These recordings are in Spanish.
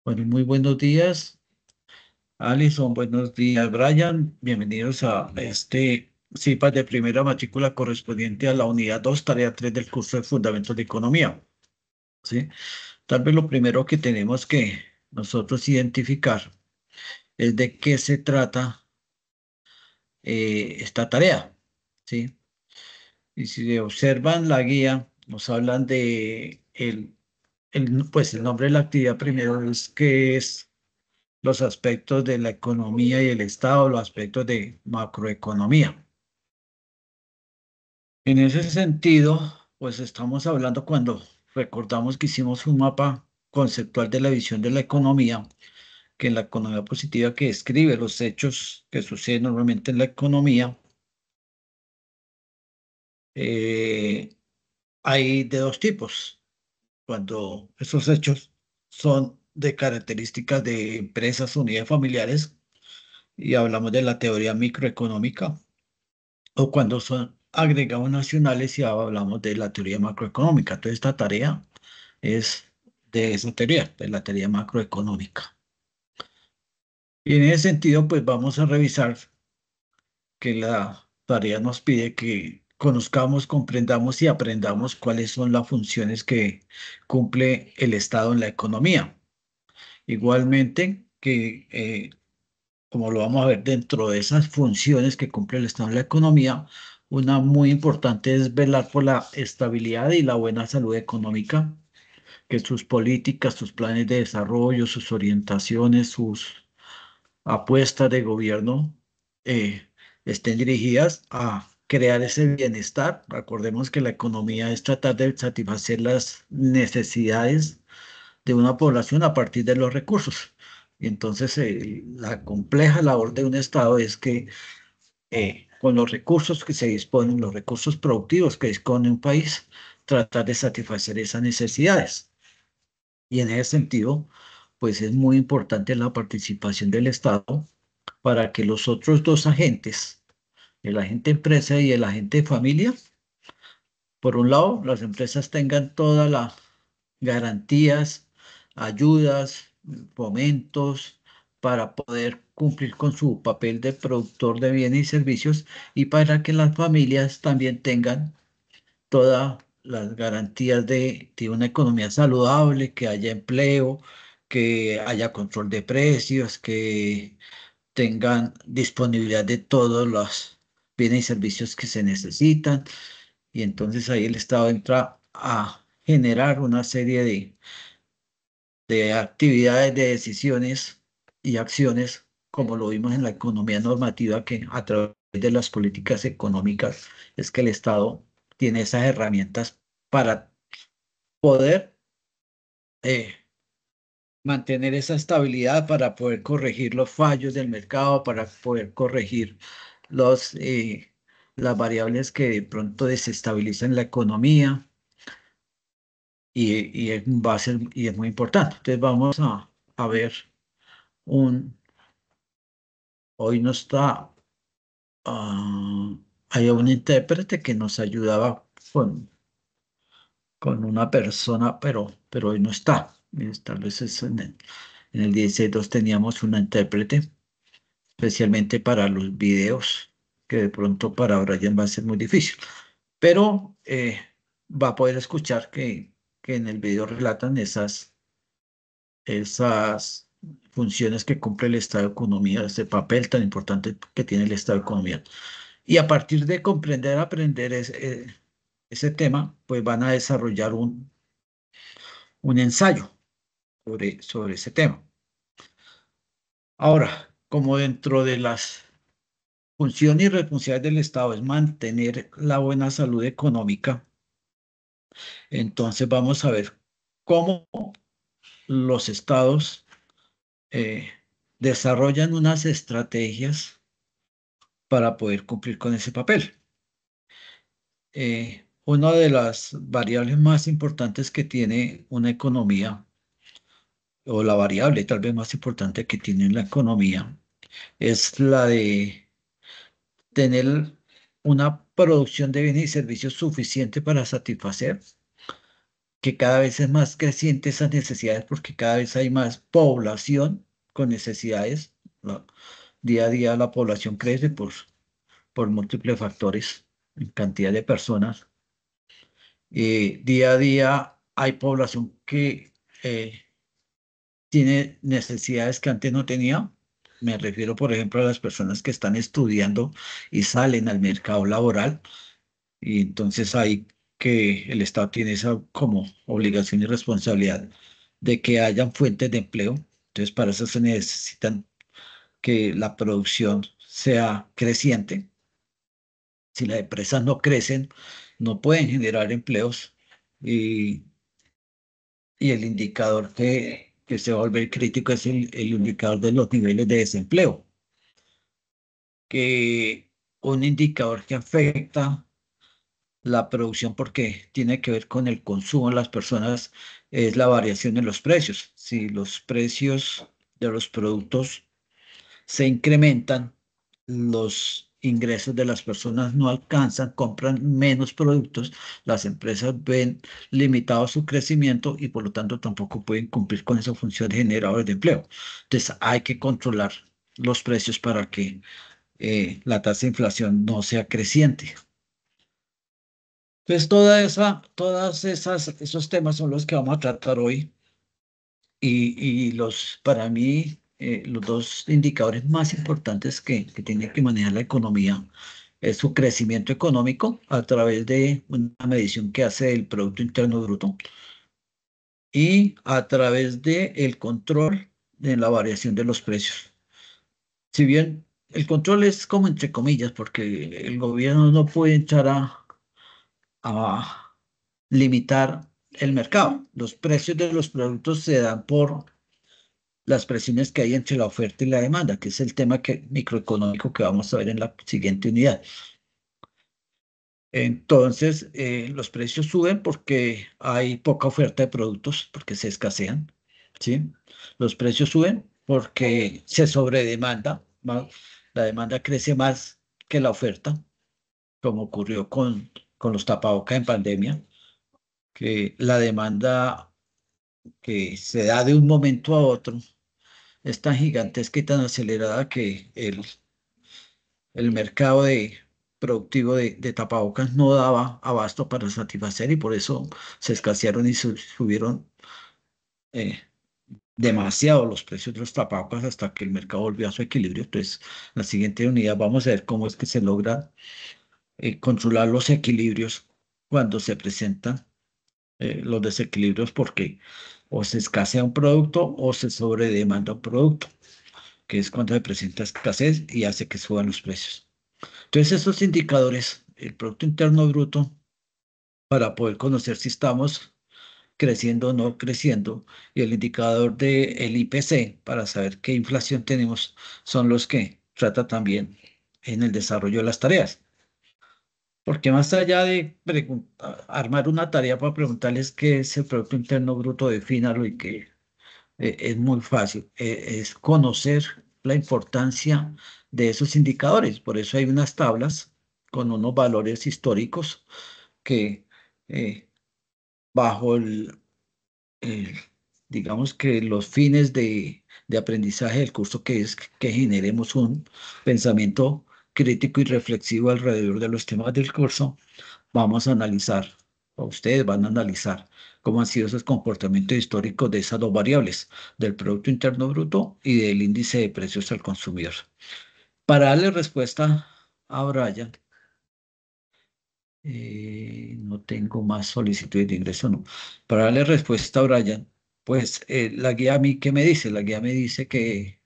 Bueno, muy buenos días, Alison. Buenos días, Brian. Bienvenidos a este CIPAS de primera matrícula correspondiente a la unidad 2, tarea 3 del curso de Fundamentos de Economía. ¿Sí? Tal vez lo primero que tenemos que nosotros identificar es de qué se trata esta tarea. ¿Sí? Y si observan la guía, nos hablan de pues el nombre de la actividad primero es que es los aspectos de la economía y el Estado, los aspectos de macroeconomía. En ese sentido, pues estamos hablando cuando recordamos que hicimos un mapa conceptual de la visión de la economía, que en la economía positiva que describe los hechos que suceden normalmente en la economía, eh, hay de dos tipos. Cuando esos hechos son de características de empresas, unidades familiares, y hablamos de la teoría microeconómica, o cuando son agregados nacionales y hablamos de la teoría macroeconómica. Entonces, esta tarea es de esa teoría, de la teoría macroeconómica. Y en ese sentido, pues vamos a revisar que la tarea nos pide que conozcamos, comprendamos y aprendamos cuáles son las funciones que cumple el Estado en la economía. Igualmente, como lo vamos a ver dentro de esas funciones que cumple el Estado en la economía, una muy importante es velar por la estabilidad y la buena salud económica, que sus políticas, sus planes de desarrollo, sus orientaciones, sus apuestas de gobierno estén dirigidas a crear ese bienestar. Recordemos que la economía es tratar de satisfacer las necesidades de una población a partir de los recursos. Y entonces, la compleja labor de un Estado es que con los recursos que se disponen, los recursos productivos que dispone un país, tratar de satisfacer esas necesidades. Y en ese sentido, pues es muy importante la participación del Estado para que los otros dos agentes, el agente empresa y el agente familia, por un lado, las empresas tengan todas las garantías, ayudas, fomentos para poder cumplir con su papel de productor de bienes y servicios, y para que las familias también tengan todas las garantías de una economía saludable, que haya empleo, que haya control de precios, que tengan disponibilidad de todos los bienes y servicios que se necesitan. Y entonces ahí el Estado entra a generar una serie de actividades, de decisiones y acciones, como lo vimos en la economía normativa, que a través de las políticas económicas es que el Estado tiene esas herramientas para poder eh, mantener esa estabilidad, para poder corregir los fallos del mercado, para poder corregir los, las variables que de pronto desestabilizan la economía. Va a ser, y es muy importante. Entonces vamos a ver un, hoy no está, hay un intérprete que nos ayudaba con, con una persona, pero hoy no está. Tal vez es en el 16.2 teníamos una intérprete, especialmente para los videos, que de pronto para Brian va a ser muy difícil. Pero va a poder escuchar que en el video relatan esas funciones que cumple el Estado de Economía, ese papel tan importante que tiene el Estado de Economía. Y a partir de comprender, aprender ese tema, pues van a desarrollar un ensayo sobre ese tema. Ahora, como dentro de las funciones y responsabilidades del Estado es mantener la buena salud económica, entonces vamos a ver cómo los estados eh, desarrollan unas estrategias para poder cumplir con ese papel. Una de las variables más importantes que tiene una economía, o la variable tal vez más importante que tiene la economía, es la de tener una producción de bienes y servicios suficiente para satisfacer que cada vez es más creciente esas necesidades porque cada vez hay más población con necesidades. ¿No? Día a día la población crece por múltiples factores en cantidad de personas. Día a día hay población que tiene necesidades que antes no tenía. Me refiero, por ejemplo, a las personas que están estudiando y salen al mercado laboral. Y entonces hay que el Estado tiene esa como obligación y responsabilidad de que hayan fuentes de empleo. Entonces, para eso se necesitan que la producción sea creciente. Si las empresas no crecen, no pueden generar empleos. Y, y el indicador que se va a volver crítico es el indicador de los niveles de desempleo, que un indicador que afecta la producción porque tiene que ver con el consumo de las personas, es la variación en los precios. Si los precios de los productos se incrementan, los ingresos de las personas no alcanzan, compran menos productos, las empresas ven limitado su crecimiento y por lo tanto tampoco pueden cumplir con esa función de generadores de empleo. Entonces hay que controlar los precios para que la tasa de inflación no sea creciente. Entonces, esos temas son los que vamos a tratar hoy para mí, los dos indicadores más importantes que tiene que manejar la economía es su crecimiento económico a través de una medición que hace el Producto Interno Bruto y a través de el control de la variación de los precios. Si bien el control es como entre comillas, porque el gobierno no puede entrar a limitar el mercado. Los precios de los productos se dan por las presiones que hay entre la oferta y la demanda, que es el tema microeconómico que vamos a ver en la siguiente unidad. Entonces, los precios suben porque hay poca oferta de productos, porque se escasean, ¿sí? Los precios suben porque se sobredemanda, la demanda crece más que la oferta, como ocurrió con los tapabocas en pandemia, que la demanda que se da de un momento a otro es tan gigantesca y tan acelerada que el mercado productivo de tapabocas no daba abasto para satisfacer y por eso se escasearon y subieron eh, demasiado los precios de los tapabocas hasta que el mercado volvió a su equilibrio. Entonces, en la siguiente unidad vamos a ver cómo es que se logra controlar los equilibrios cuando se presentan los desequilibrios porque o se escasea un producto o se sobredemanda un producto, que es cuando se presenta escasez y hace que suban los precios. Entonces, estos indicadores, el Producto Interno Bruto, para poder conocer si estamos creciendo o no creciendo, y el indicador del IPC, para saber qué inflación tenemos, son los que trata también en el desarrollo de las tareas. Porque más allá de armar una tarea para preguntarles qué es el Producto Interno Bruto, defínalo y que es muy fácil, es conocer la importancia de esos indicadores. Por eso hay unas tablas con unos valores históricos que eh, bajo el- digamos que los fines de aprendizaje del curso, que es que generemos un pensamiento crítico y reflexivo alrededor de los temas del curso, vamos a analizar, o ustedes van a analizar cómo han sido esos comportamientos históricos de esas dos variables, del Producto Interno Bruto y del índice de precios al consumidor. Para darle respuesta a Brian, no tengo más solicitudes de ingreso, no. Para darle respuesta a Brian, pues la guía a mí, ¿qué me dice? La guía me dice que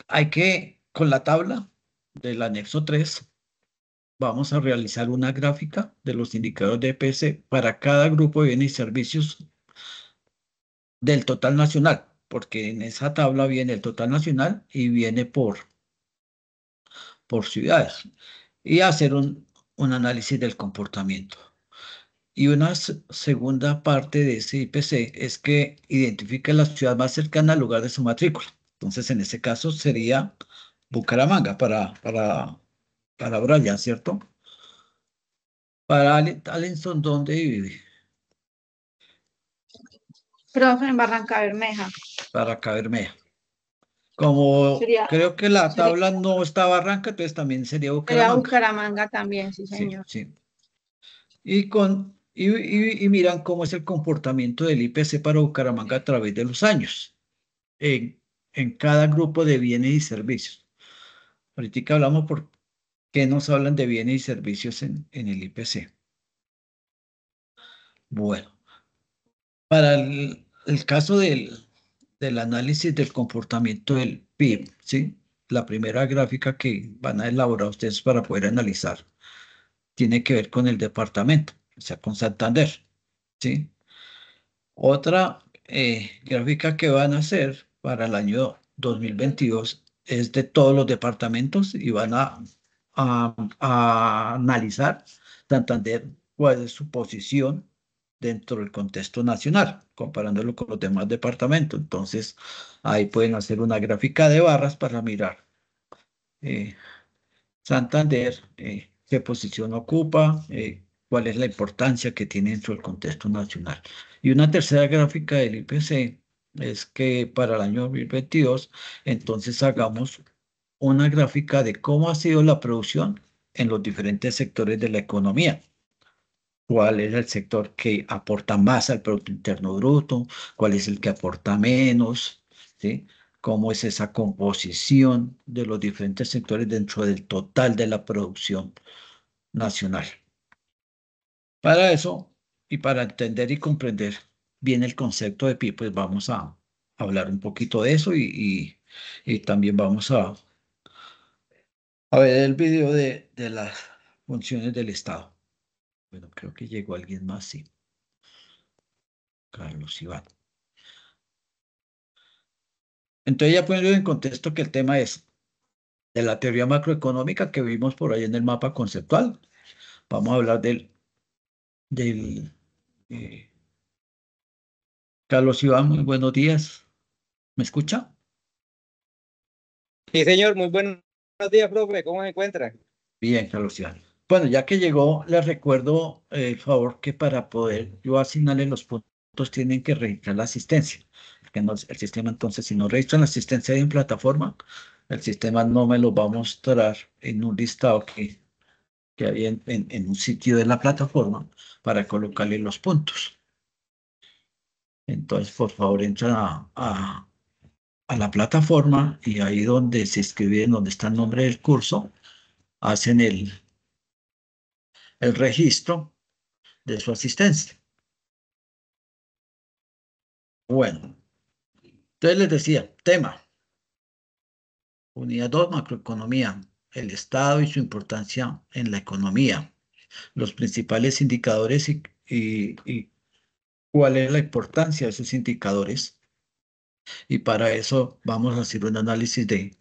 hay que, con la tabla del anexo 3 vamos a realizar una gráfica de los indicadores de EPS para cada grupo de bienes y servicios del total nacional, porque en esa tabla viene el total nacional y viene por ciudades, y hacer un análisis del comportamiento. Y una segunda parte de ese IPC es que identifique la ciudad más cercana al lugar de su matrícula. Entonces, en ese caso sería Bucaramanga para Brian, ¿cierto? Para Allenson, ¿dónde vive? Creo que en Barranca Bermeja. Para Cabermeja. Como Sería, creo que la sería, tabla no está Barranca, entonces también sería sería Bucaramanga. Bucaramanga también, sí, Sí, señor. sí. Y miran cómo es el comportamiento del IPC para Bucaramanga a través de los años, en, en cada grupo de bienes y servicios. Ahorita hablamos por qué nos hablan de bienes y servicios en el IPC. Bueno, para el caso del análisis del comportamiento del PIB, ¿sí? La primera gráfica que van a elaborar ustedes para poder analizar tiene que ver con el departamento, o sea, con Santander, ¿sí? Otra gráfica que van a hacer para el año 2022 es de todos los departamentos y van a analizar Santander, cuál es su posición dentro del contexto nacional, comparándolo con los demás departamentos. Entonces, ahí pueden hacer una gráfica de barras para mirar. eh, Santander, qué posición ocupa, cuál es la importancia que tiene dentro del contexto nacional. Y una tercera gráfica del IPC es que para el año 2022, entonces hagamos una gráfica de cómo ha sido la producción en los diferentes sectores de la economía. ¿Cuál es el sector que aporta más al Producto Interno Bruto? ¿Cuál es el que aporta menos? ¿Sí? ¿Cómo es esa composición de los diferentes sectores dentro del total de la producción nacional? Para eso, y para entender y comprender bien el concepto de PIB, pues vamos a hablar un poquito de eso y también vamos a ver el video de las funciones del Estado. Bueno, creo que llegó alguien más, sí. Carlos Iván. Entonces ya poniendo en contexto que el tema es de la teoría macroeconómica que vimos por ahí en el mapa conceptual. Vamos a hablar del eh, Carlos Iván, muy buenos días. ¿Me escucha? Sí, señor, muy buenos días, profe. ¿Cómo se encuentra? Bien, Carlos Iván. Bueno, ya que llegó, les recuerdo el favor que para poder yo asignarle los puntos tienen que registrar la asistencia. Porque el sistema entonces, si no registran la asistencia en plataforma, el sistema no me lo va a mostrar en un listado que hay en un sitio de la plataforma para colocarle los puntos. Entonces, por favor, entran a la plataforma y ahí donde se inscriben, donde está el nombre del curso, hacen el registro de su asistencia. Bueno, entonces les decía, tema, unidad 2 macroeconomía, el Estado y su importancia en la economía, los principales indicadores y cuál es la importancia de esos indicadores. Y para eso vamos a hacer un análisis de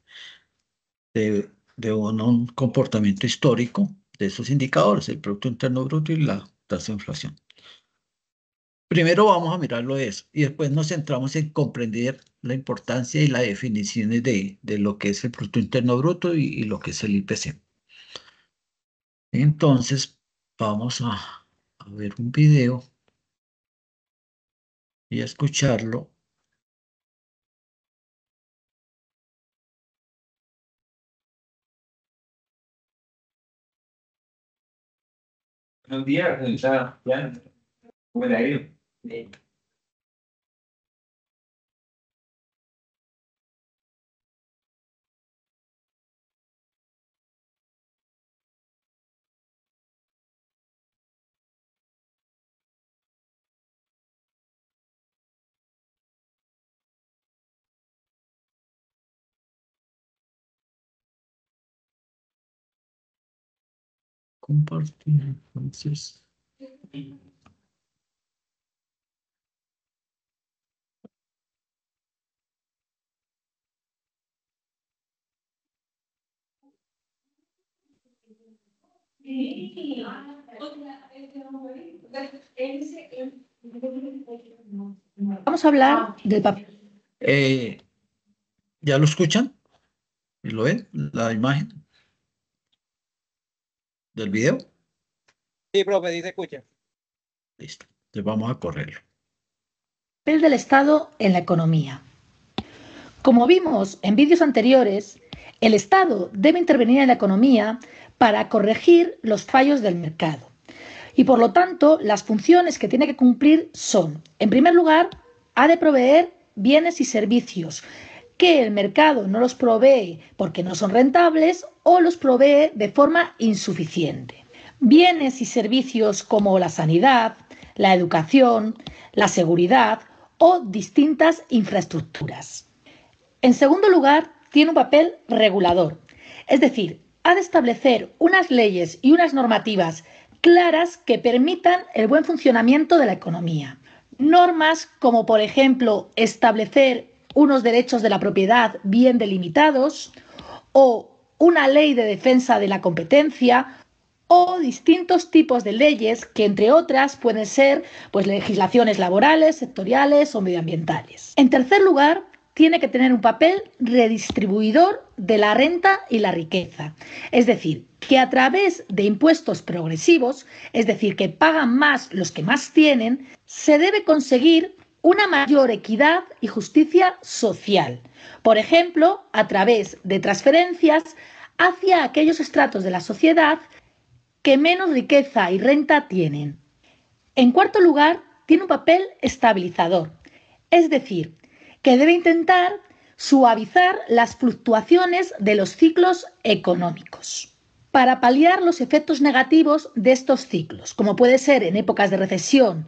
un comportamiento histórico de esos indicadores, el Producto Interno Bruto y la tasa de inflación. Primero vamos a mirarlo de eso y después nos centramos en comprender la importancia y las definiciones de lo que es el Producto Interno Bruto y lo que es el IPC. Entonces, vamos a ver un video y a escucharlo. Buenos días, señorita Jan. ¿Cómo le ha ido? Compartir, entonces. Vamos a hablar del papel. Eh, ¿Ya lo escuchan? ¿Y lo ven? La imagen del video. Sí, profe, dice escucha. Listo. Entonces vamos a correrlo. Papel del Estado en la economía. Como vimos en vídeos anteriores, el Estado debe intervenir en la economía para corregir los fallos del mercado. Y por lo tanto, las funciones que tiene que cumplir son, en primer lugar, ha de proveer bienes y servicios que el mercado no los provee porque no son rentables o los provee de forma insuficiente. Bienes y servicios como la sanidad, la educación, la seguridad o distintas infraestructuras. En segundo lugar, tiene un papel regulador, es decir, ha de establecer unas leyes y unas normativas claras que permitan el buen funcionamiento de la economía. Normas como, por ejemplo, establecer unos derechos de la propiedad bien delimitados o una ley de defensa de la competencia o distintos tipos de leyes que, entre otras, pueden ser legislaciones laborales, sectoriales o medioambientales. En tercer lugar, tiene que tener un papel redistribuidor de la renta y la riqueza. Es decir, que a través de impuestos progresivos, es decir, que pagan más los que más tienen, se debe conseguir una mayor equidad y justicia social. Por ejemplo, a través de transferencias hacia aquellos estratos de la sociedad que menos riqueza y renta tienen. En cuarto lugar, tiene un papel estabilizador, es decir, que debe intentar suavizar las fluctuaciones de los ciclos económicos para paliar los efectos negativos de estos ciclos, como puede ser en épocas de recesión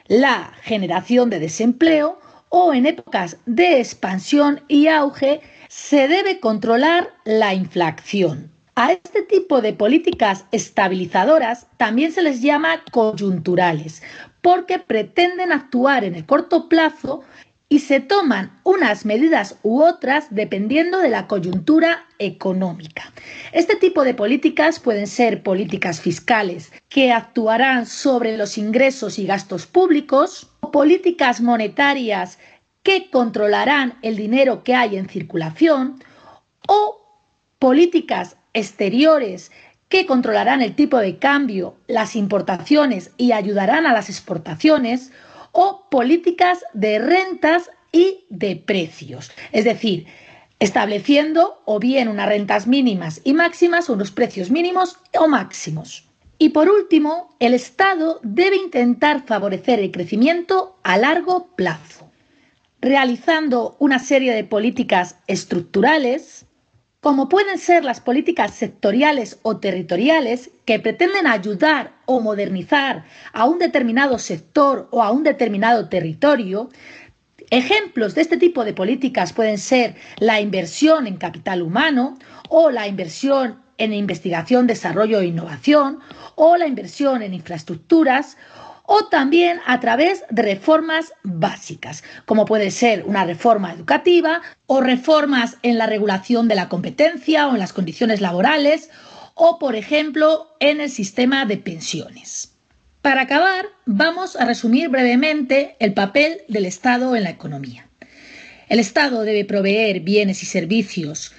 la generación de desempleo o en épocas de expansión y auge se debe controlar la inflación. A este tipo de políticas estabilizadoras también se les llama coyunturales, porque pretenden actuar en el corto plazo y se toman unas medidas u otras dependiendo de la coyuntura económica. Este tipo de políticas pueden ser políticas fiscales que actuarán sobre los ingresos y gastos públicos, o políticas monetarias que controlarán el dinero que hay en circulación, o políticas exteriores que controlarán el tipo de cambio, las importaciones y ayudarán a las exportaciones, o políticas de rentas y de precios, es decir, estableciendo o bien unas rentas mínimas y máximas o unos precios mínimos o máximos. Y por último, el Estado debe intentar favorecer el crecimiento a largo plazo, realizando una serie de políticas estructurales, como pueden ser las políticas sectoriales o territoriales que pretenden ayudar o modernizar a un determinado sector o a un determinado territorio. Ejemplos de este tipo de políticas pueden ser la inversión en capital humano o la inversión en investigación, desarrollo e innovación o la inversión en infraestructuras, o también a través de reformas básicas, como puede ser una reforma educativa o reformas en la regulación de la competencia o en las condiciones laborales o, por ejemplo, en el sistema de pensiones. Para acabar, vamos a resumir brevemente el papel del Estado en la economía. El Estado debe proveer bienes y servicios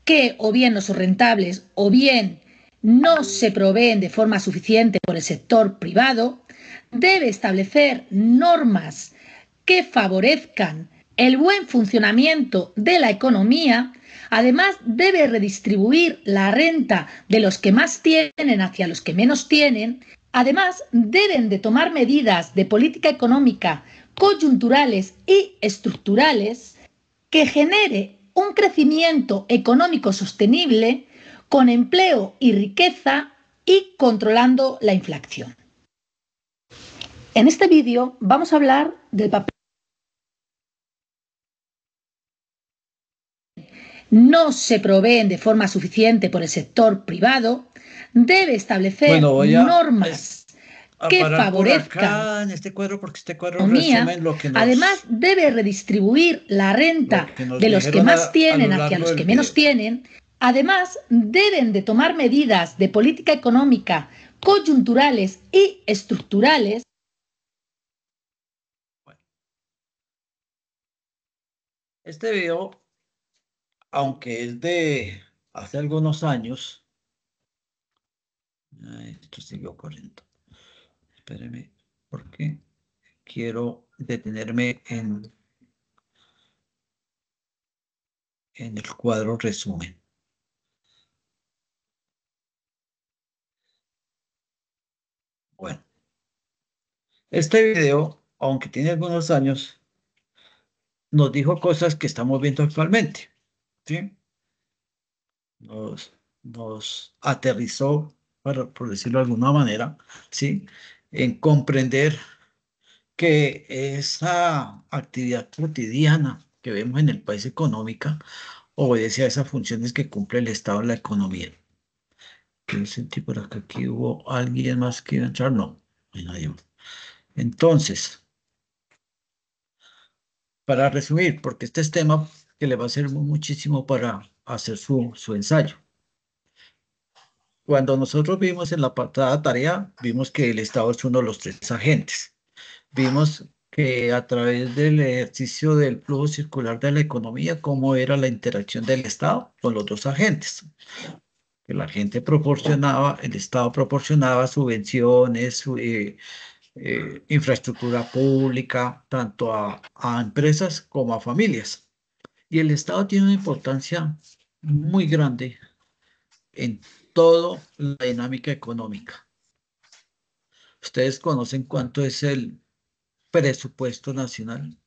que o bien no son rentables o bien no se proveen de forma suficiente por el sector privado. Debe establecer normas que favorezcan el buen funcionamiento de la economía. Además, debe redistribuir la renta de los que más tienen hacia los que menos tienen. Además, deben de tomar medidas de política económica coyunturales y estructurales que genere un crecimiento económico sostenible con empleo y riqueza y controlando la inflación. En este vídeo vamos a hablar del papel. No se proveen de forma suficiente por el sector privado, debe establecer normas que favorezcan acá en este cuadro porque este cuadro economía. resume lo que Además, debe redistribuir la renta nos de los que dijeron más tienen lo hacia largo los del que menos video. tienen. Además, deben de tomar medidas de política económica coyunturales y estructurales. Bueno, este video, aunque es de hace algunos años, esto siguió corriendo. Espéreme, porque quiero detenerme en el cuadro resumen. Bueno, este video, aunque tiene algunos años, nos dijo cosas que estamos viendo actualmente, ¿sí? Nos aterrizó, por decirlo de alguna manera, ¿sí? En comprender que esa actividad cotidiana que vemos en el país económica obedece a esas funciones que cumple el Estado en la economía. Yo sentí por acá que hubo alguien más que iba a entrar, no, no hay nadie más. Entonces, para resumir, porque este es tema que le va a servir muchísimo para hacer su ensayo. Cuando nosotros vimos en la pasada tarea, vimos que el Estado es uno de los tres agentes. Vimos que a través del ejercicio del flujo circular de la economía, cómo era la interacción del Estado con los dos agentes. Que la gente proporcionaba, el Estado proporcionaba subvenciones, infraestructura pública, tanto a empresas como a familias. Y el Estado tiene una importancia muy grande en toda la dinámica económica. ¿Ustedes conocen cuánto es el presupuesto nacional?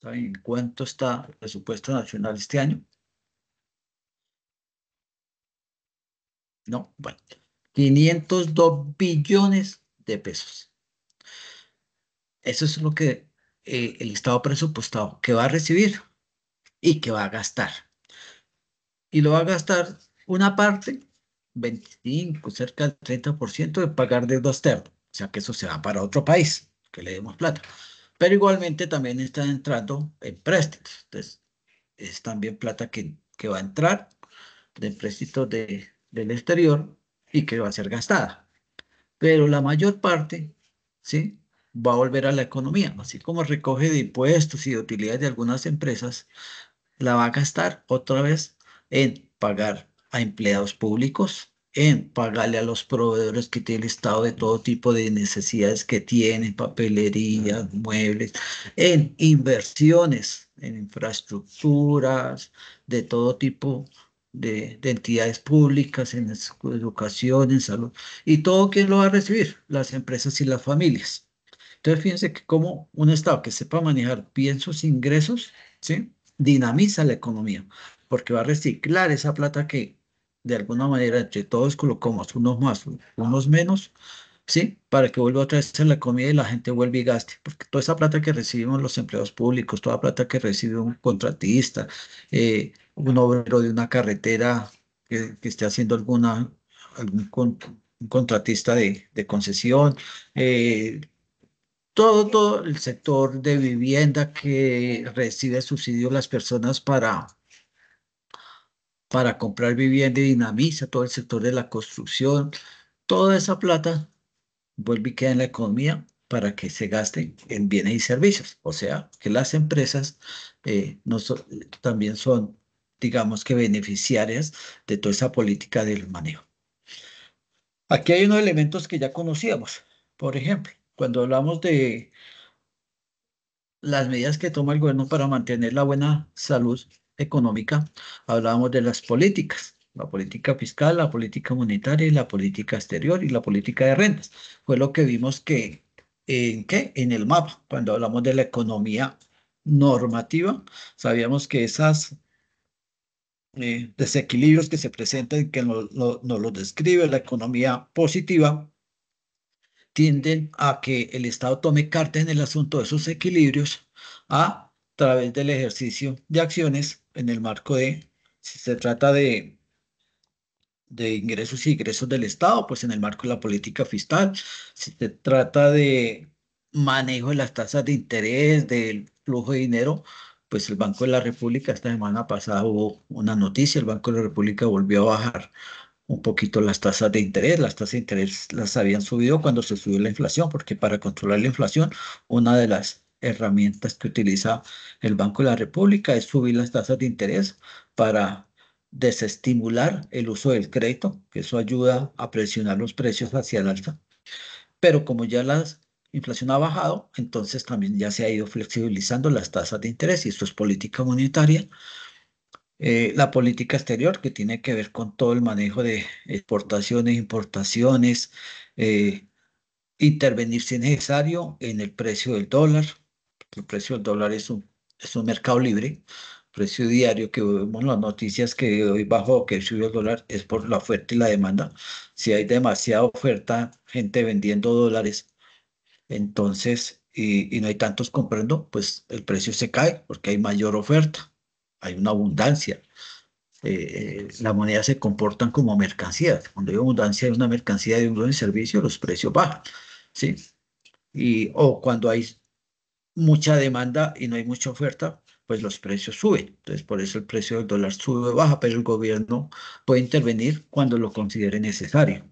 ¿Saben cuánto está el presupuesto nacional este año? No, bueno, 502 billones de pesos. Eso es lo que el Estado presupuestado que va a recibir y que va a gastar. Y lo va a gastar una parte, 25, cerca del 30% de pagar deuda externa. O sea que eso se va para otro país, que le demos plata. Pero igualmente también están entrando en préstamos. Entonces, es también plata que va a entrar de empréstitos del exterior y que va a ser gastada. Pero la mayor parte, ¿sí? Va a volver a la economía, así como recoge de impuestos y de utilidades de algunas empresas, la va a gastar otra vez en pagar a empleados públicos, en pagarle a los proveedores que tiene el Estado de todo tipo de necesidades que tienen, papelería, muebles, en inversiones, en infraestructuras de todo tipo de entidades públicas, en educación, en salud. ¿Y todo quién lo va a recibir? Las empresas y las familias. Entonces, fíjense que como un Estado que sepa manejar bien sus ingresos, ¿sí? Dinamiza la economía, porque va a reciclar esa plata que de alguna manera entre todos colocamos, unos más, unos menos, ¿sí? Para que vuelva otra vez a la economía y la gente vuelva y gaste, porque toda esa plata que recibimos los empleados públicos, toda plata que recibe un contratista, un obrero de una carretera que esté haciendo un contratista de concesión, todo el sector de vivienda que recibe subsidios las personas para comprar vivienda y dinamiza todo el sector de la construcción, toda esa plata vuelve y queda en la economía para que se gaste en bienes y servicios. O sea, que las empresas no so- también son, digamos que beneficiarias de toda esa política del manejo. Aquí hay unos elementos que ya conocíamos. Por ejemplo, cuando hablamos de las medidas que toma el gobierno para mantener la buena salud económica, hablábamos de las políticas, la política fiscal, la política monetaria y la política exterior y la política de rentas. Fue lo que vimos que, ¿en qué? En el mapa, cuando hablamos de la economía normativa, sabíamos que esas desequilibrios que se presentan, que nos los describe la economía positiva, tienden a que el Estado tome carta en el asunto de esos equilibrios a través del ejercicio de acciones en el marco de, si se trata de ingresos y egresos del Estado, pues en el marco de la política fiscal, si se trata de manejo de las tasas de interés, del flujo de dinero, pues el Banco de la República, esta semana pasada hubo una noticia, el Banco de la República volvió a bajar un poquito las tasas de interés. Las tasas de interés las habían subido cuando se subió la inflación, porque para controlar la inflación, una de las herramientas que utiliza el Banco de la República es subir las tasas de interés para desestimular el uso del crédito, que eso ayuda a presionar los precios hacia el alza. Pero como ya la inflación ha bajado, entonces también ya se ha ido flexibilizando las tasas de interés y esto es política monetaria. La política exterior, que tiene que ver con todo el manejo de exportaciones, importaciones, eh, intervenir si es necesario en el precio del dólar. El precio del dólar es un mercado libre. Precio diario que vemos en las noticias que hoy bajó, que subió el dólar, es por la oferta y la demanda. Si hay demasiada oferta, gente vendiendo dólares, entonces, y no hay tantos comprando, pues el precio se cae porque hay mayor oferta, hay una abundancia. La moneda se comportan como mercancías. Cuando hay abundancia de una mercancía de un buen servicio, los precios bajan, ¿sí? O cuando hay mucha demanda y no hay mucha oferta, pues los precios suben. Entonces, por eso el precio del dólar sube o baja, pero el gobierno puede intervenir cuando lo considere necesario.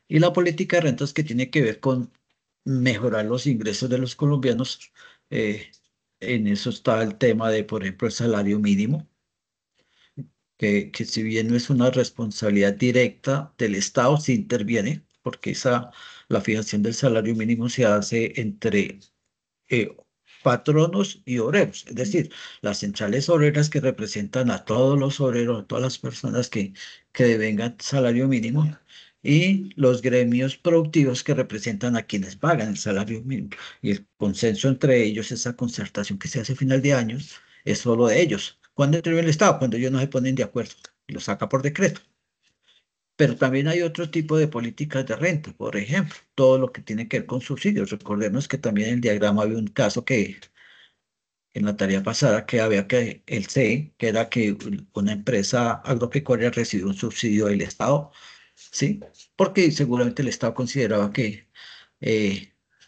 Y la política de rentas que tiene que ver con mejorar los ingresos de los colombianos, eh, en eso está el tema de, por ejemplo, el salario mínimo, que si bien no es una responsabilidad directa del Estado, sí interviene, porque la fijación del salario mínimo se hace entre eh, patronos y obreros, es decir, las centrales obreras que representan a todos los obreros, a todas las personas que devengan salario mínimo, y los gremios productivos que representan a quienes pagan el salario mínimo. Y el consenso entre ellos, esa concertación que se hace a final de año, es solo de ellos. ¿Cuándo interviene el Estado? Cuando ellos no se ponen de acuerdo, lo saca por decreto. Pero también hay otro tipo de políticas de renta, por ejemplo, todo lo que tiene que ver con subsidios. Recordemos que también en el diagrama había un caso que en la tarea pasada que había que el C, que era que una empresa agropecuaria recibió un subsidio del Estado, ¿sí? Porque seguramente el Estado consideraba que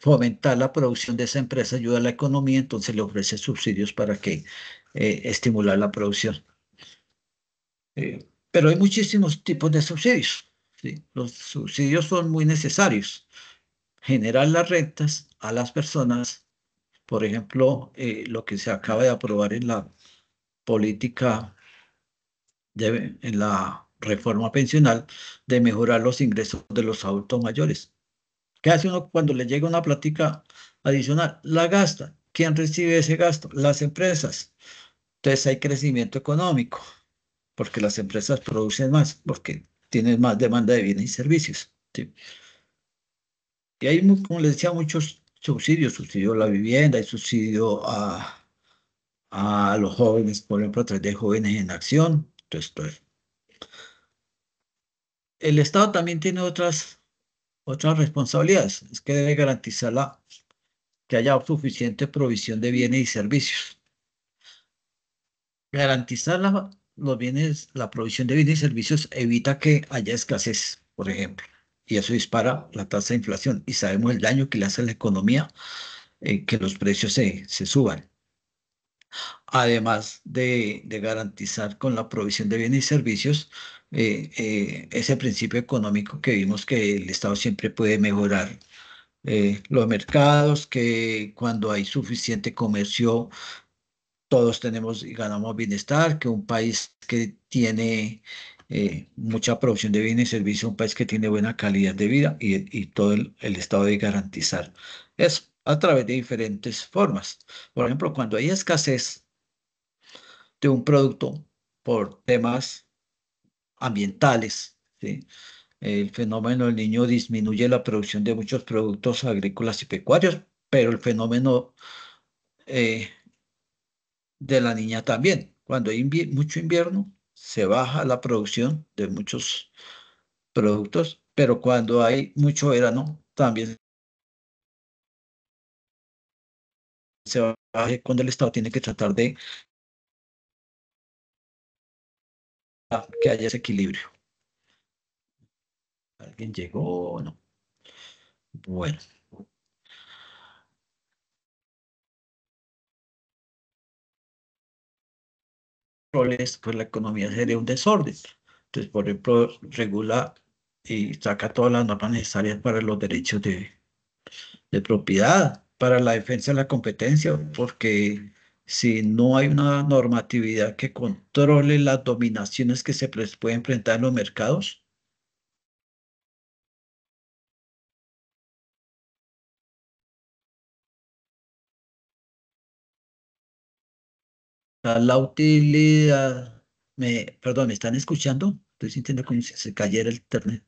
fomentar la producción de esa empresa ayuda a la economía, entonces le ofrece subsidios para que estimular la producción. Pero hay muchísimos tipos de subsidios, ¿sí? Los subsidios son muy necesarios. Generar las rentas a las personas, por ejemplo, lo que se acaba de aprobar en la política, en la reforma pensional, de mejorar los ingresos de los adultos mayores. ¿Qué hace uno cuando le llega una plática adicional? La gasta. ¿Quién recibe ese gasto? Las empresas. Entonces hay crecimiento económico, porque las empresas producen más, porque tienen más demanda de bienes y servicios. ¿Sí? Y hay, como les decía, muchos subsidios, subsidio a la vivienda, hay subsidio a los jóvenes, por ejemplo, a través de Jóvenes en Acción. Entonces, pues, el Estado también tiene otras responsabilidades, es que debe garantizar que haya suficiente provisión de bienes y servicios. Garantizar los bienes, la provisión de bienes y servicios evita que haya escasez, por ejemplo, y eso dispara la tasa de inflación y sabemos el daño que le hace a la economía, que los precios se suban. Además de garantizar con la provisión de bienes y servicios, ese principio económico que vimos que el Estado siempre puede mejorar los mercados, que cuando hay suficiente comercio, todos tenemos y ganamos bienestar, que un país que tiene mucha producción de bienes y servicios, un país que tiene buena calidad de vida y todo el Estado debe garantizar eso a través de diferentes formas. Por ejemplo, cuando hay escasez de un producto por temas ambientales, ¿sí? El fenómeno del niño disminuye la producción de muchos productos agrícolas y pecuarios, pero el fenómeno eh, de la niña también. Cuando hay mucho invierno, se baja la producción de muchos productos, pero cuando hay mucho verano, también se baja cuando el Estado tiene que tratar de que haya ese equilibrio. ¿Alguien llegó o no? Bueno, roles, pues la economía sería un desorden. Entonces, por ejemplo, regula y saca todas las normas necesarias para los derechos de propiedad, para la defensa de la competencia, porque si no hay una normatividad que controle las dominaciones que se pueden enfrentar en los mercados, la utilidad, perdón, ¿me están escuchando? Estoy sintiendo como si se cayera el internet.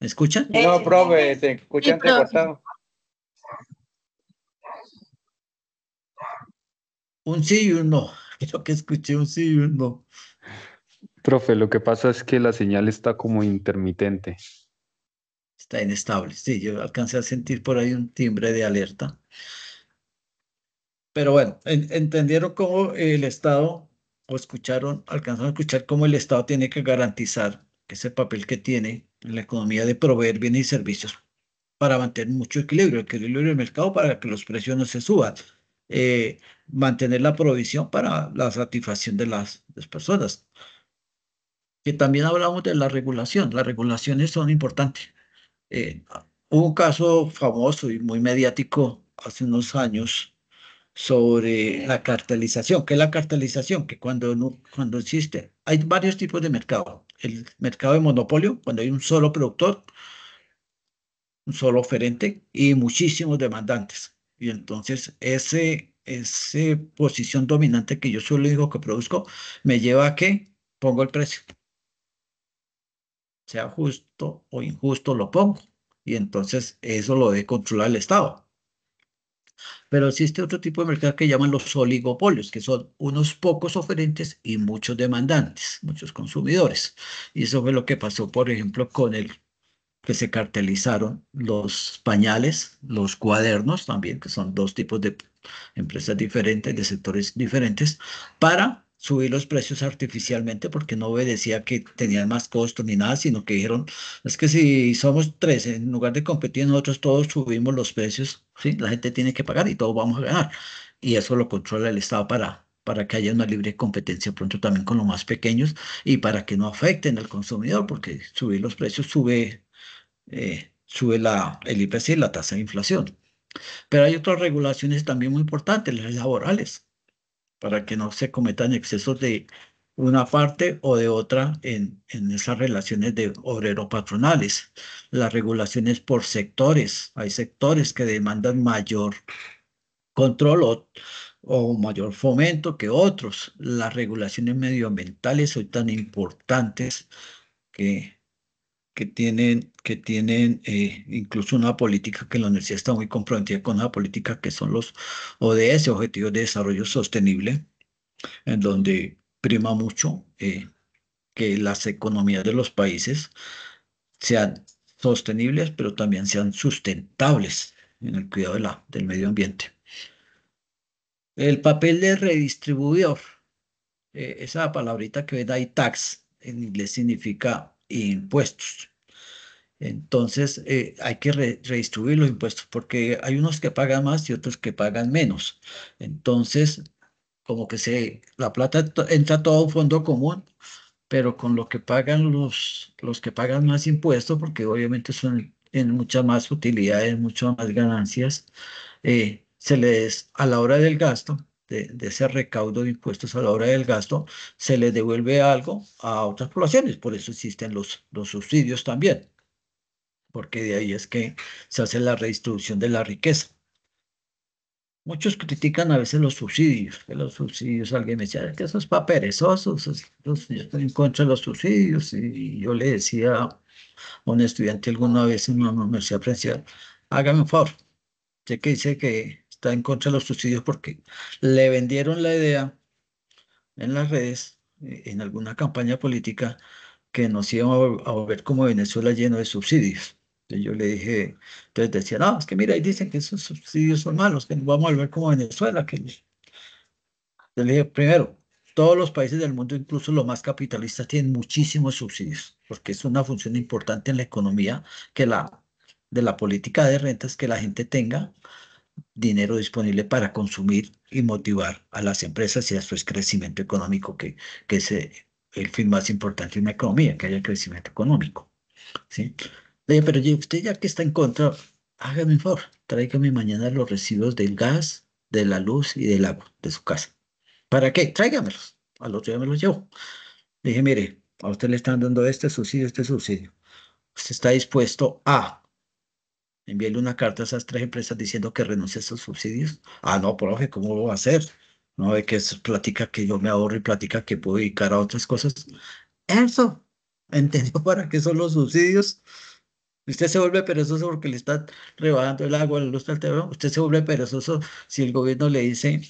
¿Me escuchan? No, profe, te escuché Sí, profe. entrecortado. Un sí y un no. Creo que escuché un sí y un no. Profe, lo que pasa es que la señal está como intermitente. Está inestable. Sí, yo alcancé a sentir por ahí un timbre de alerta. Pero bueno, entendieron cómo el Estado, o escucharon, alcanzaron a escuchar cómo el Estado tiene que garantizar ese papel que tiene en la economía de proveer bienes y servicios para mantener mucho equilibrio, el equilibrio del mercado para que los precios no se suban, mantener la provisión para la satisfacción de las personas. Que también hablamos de la regulación. Las regulaciones son importantes. Eh, Hubo un caso famoso y muy mediático hace unos años sobre la cartelización. ¿Qué es la cartelización? Que cuando, cuando existe, hay varios tipos de mercado. El mercado de monopolio, cuando hay un solo productor, un solo oferente y muchísimos demandantes. Y entonces ese posición dominante que yo solo digo que produzco, me lleva a que pongo el precio. Sea justo o injusto, lo pongo. Y entonces eso lo debe controlar el Estado. Pero existe otro tipo de mercado que llaman los oligopolios, que son unos pocos oferentes y muchos demandantes, muchos consumidores. Y eso fue lo que pasó, por ejemplo, con el que se cartelizaron los pañales, los cuadernos también, que son dos tipos de empresas diferentes, de sectores diferentes, para subir los precios artificialmente porque no obedecía que tenían más costo ni nada, sino que dijeron, es que si somos tres, en lugar de competir nosotros todos subimos los precios, ¿sí? La gente tiene que pagar y todos vamos a ganar. Y eso lo controla el Estado para que haya una libre competencia pronto también con los más pequeños y para que no afecten al consumidor, porque subir los precios sube el IPC, la tasa de inflación. Pero hay otras regulaciones también muy importantes, las laborales, para que no se cometan excesos de una parte o de otra en esas relaciones de obrero-patronales. Las regulaciones por sectores. Hay sectores que demandan mayor control o mayor fomento que otros. Las regulaciones medioambientales son tan importantes que que tienen incluso una política que la universidad está muy comprometida con una política que son los ODS, Objetivos de Desarrollo Sostenible, en donde prima mucho que las economías de los países sean sostenibles, pero también sean sustentables en el cuidado del medio ambiente. El papel de redistribuidor, esa palabrita que ven ahí, tax, en inglés significa impuestos. Entonces, hay que redistribuir los impuestos porque hay unos que pagan más y otros que pagan menos. Entonces, como que la plata entra a todo un fondo común, pero con lo que pagan los que pagan más impuestos, porque obviamente son en muchas más utilidades, muchas más ganancias, a la hora del gasto, de ese recaudo de impuestos a la hora del gasto, se les devuelve algo a otras poblaciones. Por eso existen los subsidios también porque de ahí es que se hace la redistribución de la riqueza. Muchos critican a veces los subsidios, que los subsidios, alguien me decía, que eso es para perezosos, yo estoy en contra de los subsidios, y yo le decía a un estudiante alguna vez en una universidad presencial, hágame un favor, sé que dice que está en contra de los subsidios porque le vendieron la idea en las redes, en alguna campaña política, que nos íbamos a volver como Venezuela lleno de subsidios. Entonces yo le dije, entonces decía, no, es que mira, ahí dicen que esos subsidios son malos, que nos vamos a volver como Venezuela. Yo le dije, primero, todos los países del mundo, incluso los más capitalistas, tienen muchísimos subsidios, porque es una función importante en la economía de la política de rentas, que la gente tenga dinero disponible para consumir y motivar a las empresas y a su crecimiento económico, que es el fin más importante de una economía, que haya crecimiento económico. ¿Sí? Le dije, pero usted ya que está en contra, hágame un favor, tráigame mañana los recibos del gas, de la luz y del agua de su casa. ¿Para qué? Tráigamelos. Al otro día me los llevo. Le dije, mire, a usted le están dando este subsidio, este subsidio. ¿Usted está dispuesto a enviarle una carta a esas tres empresas diciendo que renuncie a esos subsidios? Ah, no, profe, ¿cómo lo va a hacer? No ve que es plática que yo me ahorro y plática que puedo dedicar a otras cosas. Eso, ¿entendió para qué son los subsidios? Usted se vuelve perezoso porque le están rebajando el agua, la luz, el teléfono. Usted se vuelve perezoso si el gobierno le dice,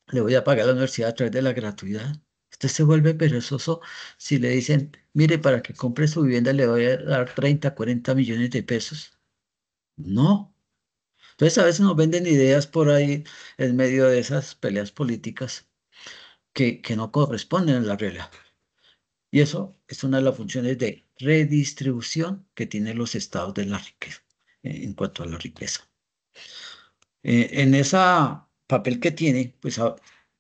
le voy a pagar la universidad a través de la gratuidad. Usted se vuelve perezoso si le dicen, mire, para que compre su vivienda le voy a dar 30, 40 millones de pesos. No. Entonces a veces nos venden ideas por ahí en medio de esas peleas políticas que no corresponden a la realidad. Y eso es una de las funciones de redistribución que tienen los estados de la riqueza, en cuanto a la riqueza. En ese papel que tiene, pues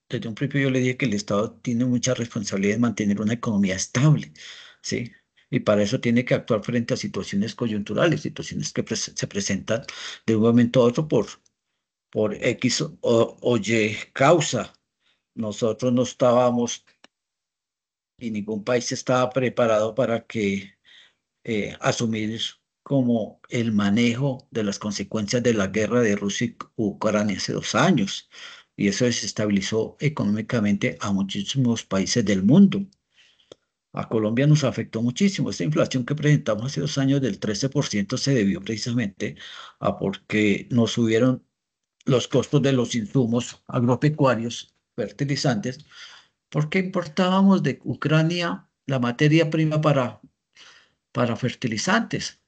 desde un principio yo le dije que el Estado tiene mucha responsabilidad de mantener una economía estable, ¿sí? Y para eso tiene que actuar frente a situaciones coyunturales, situaciones que se presentan de un momento a otro por X o Y causa. Nosotros no estábamos y ningún país estaba preparado para que asumir como el manejo de las consecuencias de la guerra de Rusia y Ucrania hace 2 años. Y eso desestabilizó económicamente a muchísimos países del mundo. A Colombia nos afectó muchísimo. Esta inflación que presentamos hace 2 años del 13% se debió precisamente a porque nos subieron los costos de los insumos agropecuarios, fertilizantes, porque importábamos de Ucrania la materia prima para fertilizantes.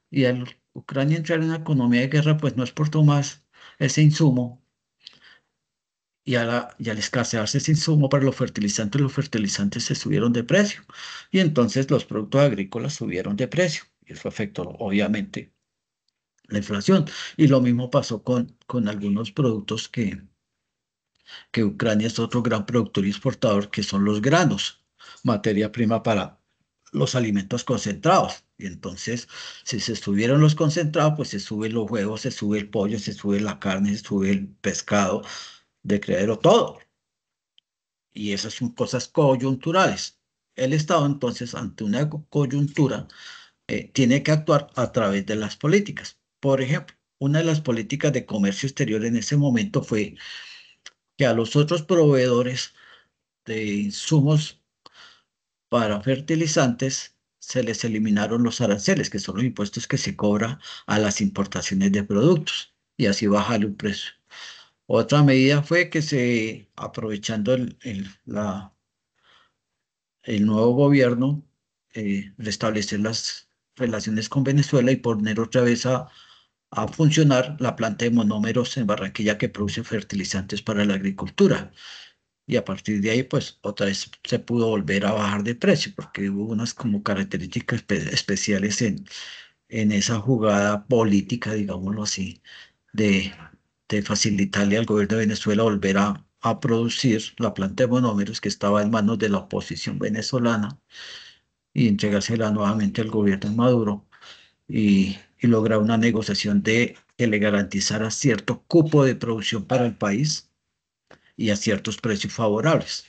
Y al Ucrania entrar en una economía de guerra, pues no exportó más ese insumo. Y al escasearse ese insumo para los fertilizantes se subieron de precio. Y entonces los productos agrícolas subieron de precio. Y eso afectó, obviamente, la inflación. Y lo mismo pasó con algunos productos que Ucrania es otro gran productor y exportador, que son los granos, materia prima para los alimentos concentrados. Y entonces, si se subieron los concentrados, pues se suben los huevos, se sube el pollo, se sube la carne, se sube el pescado de criadero, todo. Y esas son cosas coyunturales. El Estado, entonces, ante una coyuntura, tiene que actuar a través de las políticas. Por ejemplo, una de las políticas de comercio exterior en ese momento fue que a los otros proveedores de insumos para fertilizantes se les eliminaron los aranceles, que son los impuestos que se cobra a las importaciones de productos, y así bajarle un precio. Otra medida fue que aprovechando el nuevo gobierno, restablecer las relaciones con Venezuela y poner otra vez a funcionar la planta de monómeros en Barranquilla que produce fertilizantes para la agricultura. Y a partir de ahí, pues otra vez se pudo volver a bajar de precio, porque hubo unas como características especiales en esa jugada política, digámoslo así, de, de facilitarle al gobierno de Venezuela volver a producir la planta de monómeros que estaba en manos de la oposición venezolana y entregársela nuevamente al gobierno de Maduro y lograr una negociación de que le garantizara cierto cupo de producción para el país y a ciertos precios favorables.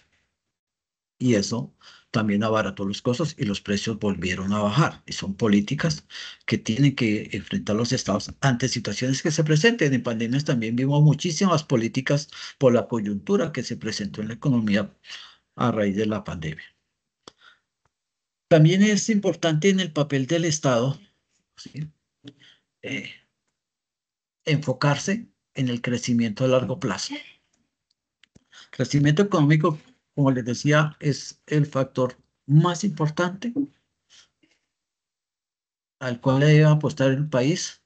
Y eso también abarató los costos y los precios volvieron a bajar. Y son políticas que tienen que enfrentar los estados ante situaciones que se presenten. En pandemias también vimos muchísimas políticas por la coyuntura que se presentó en la economía a raíz de la pandemia. También es importante en el papel del Estado, ¿sí? eh, enfocarse en el crecimiento a largo plazo. Crecimiento económico, como les decía, es el factor más importante al cual le debe apostar el país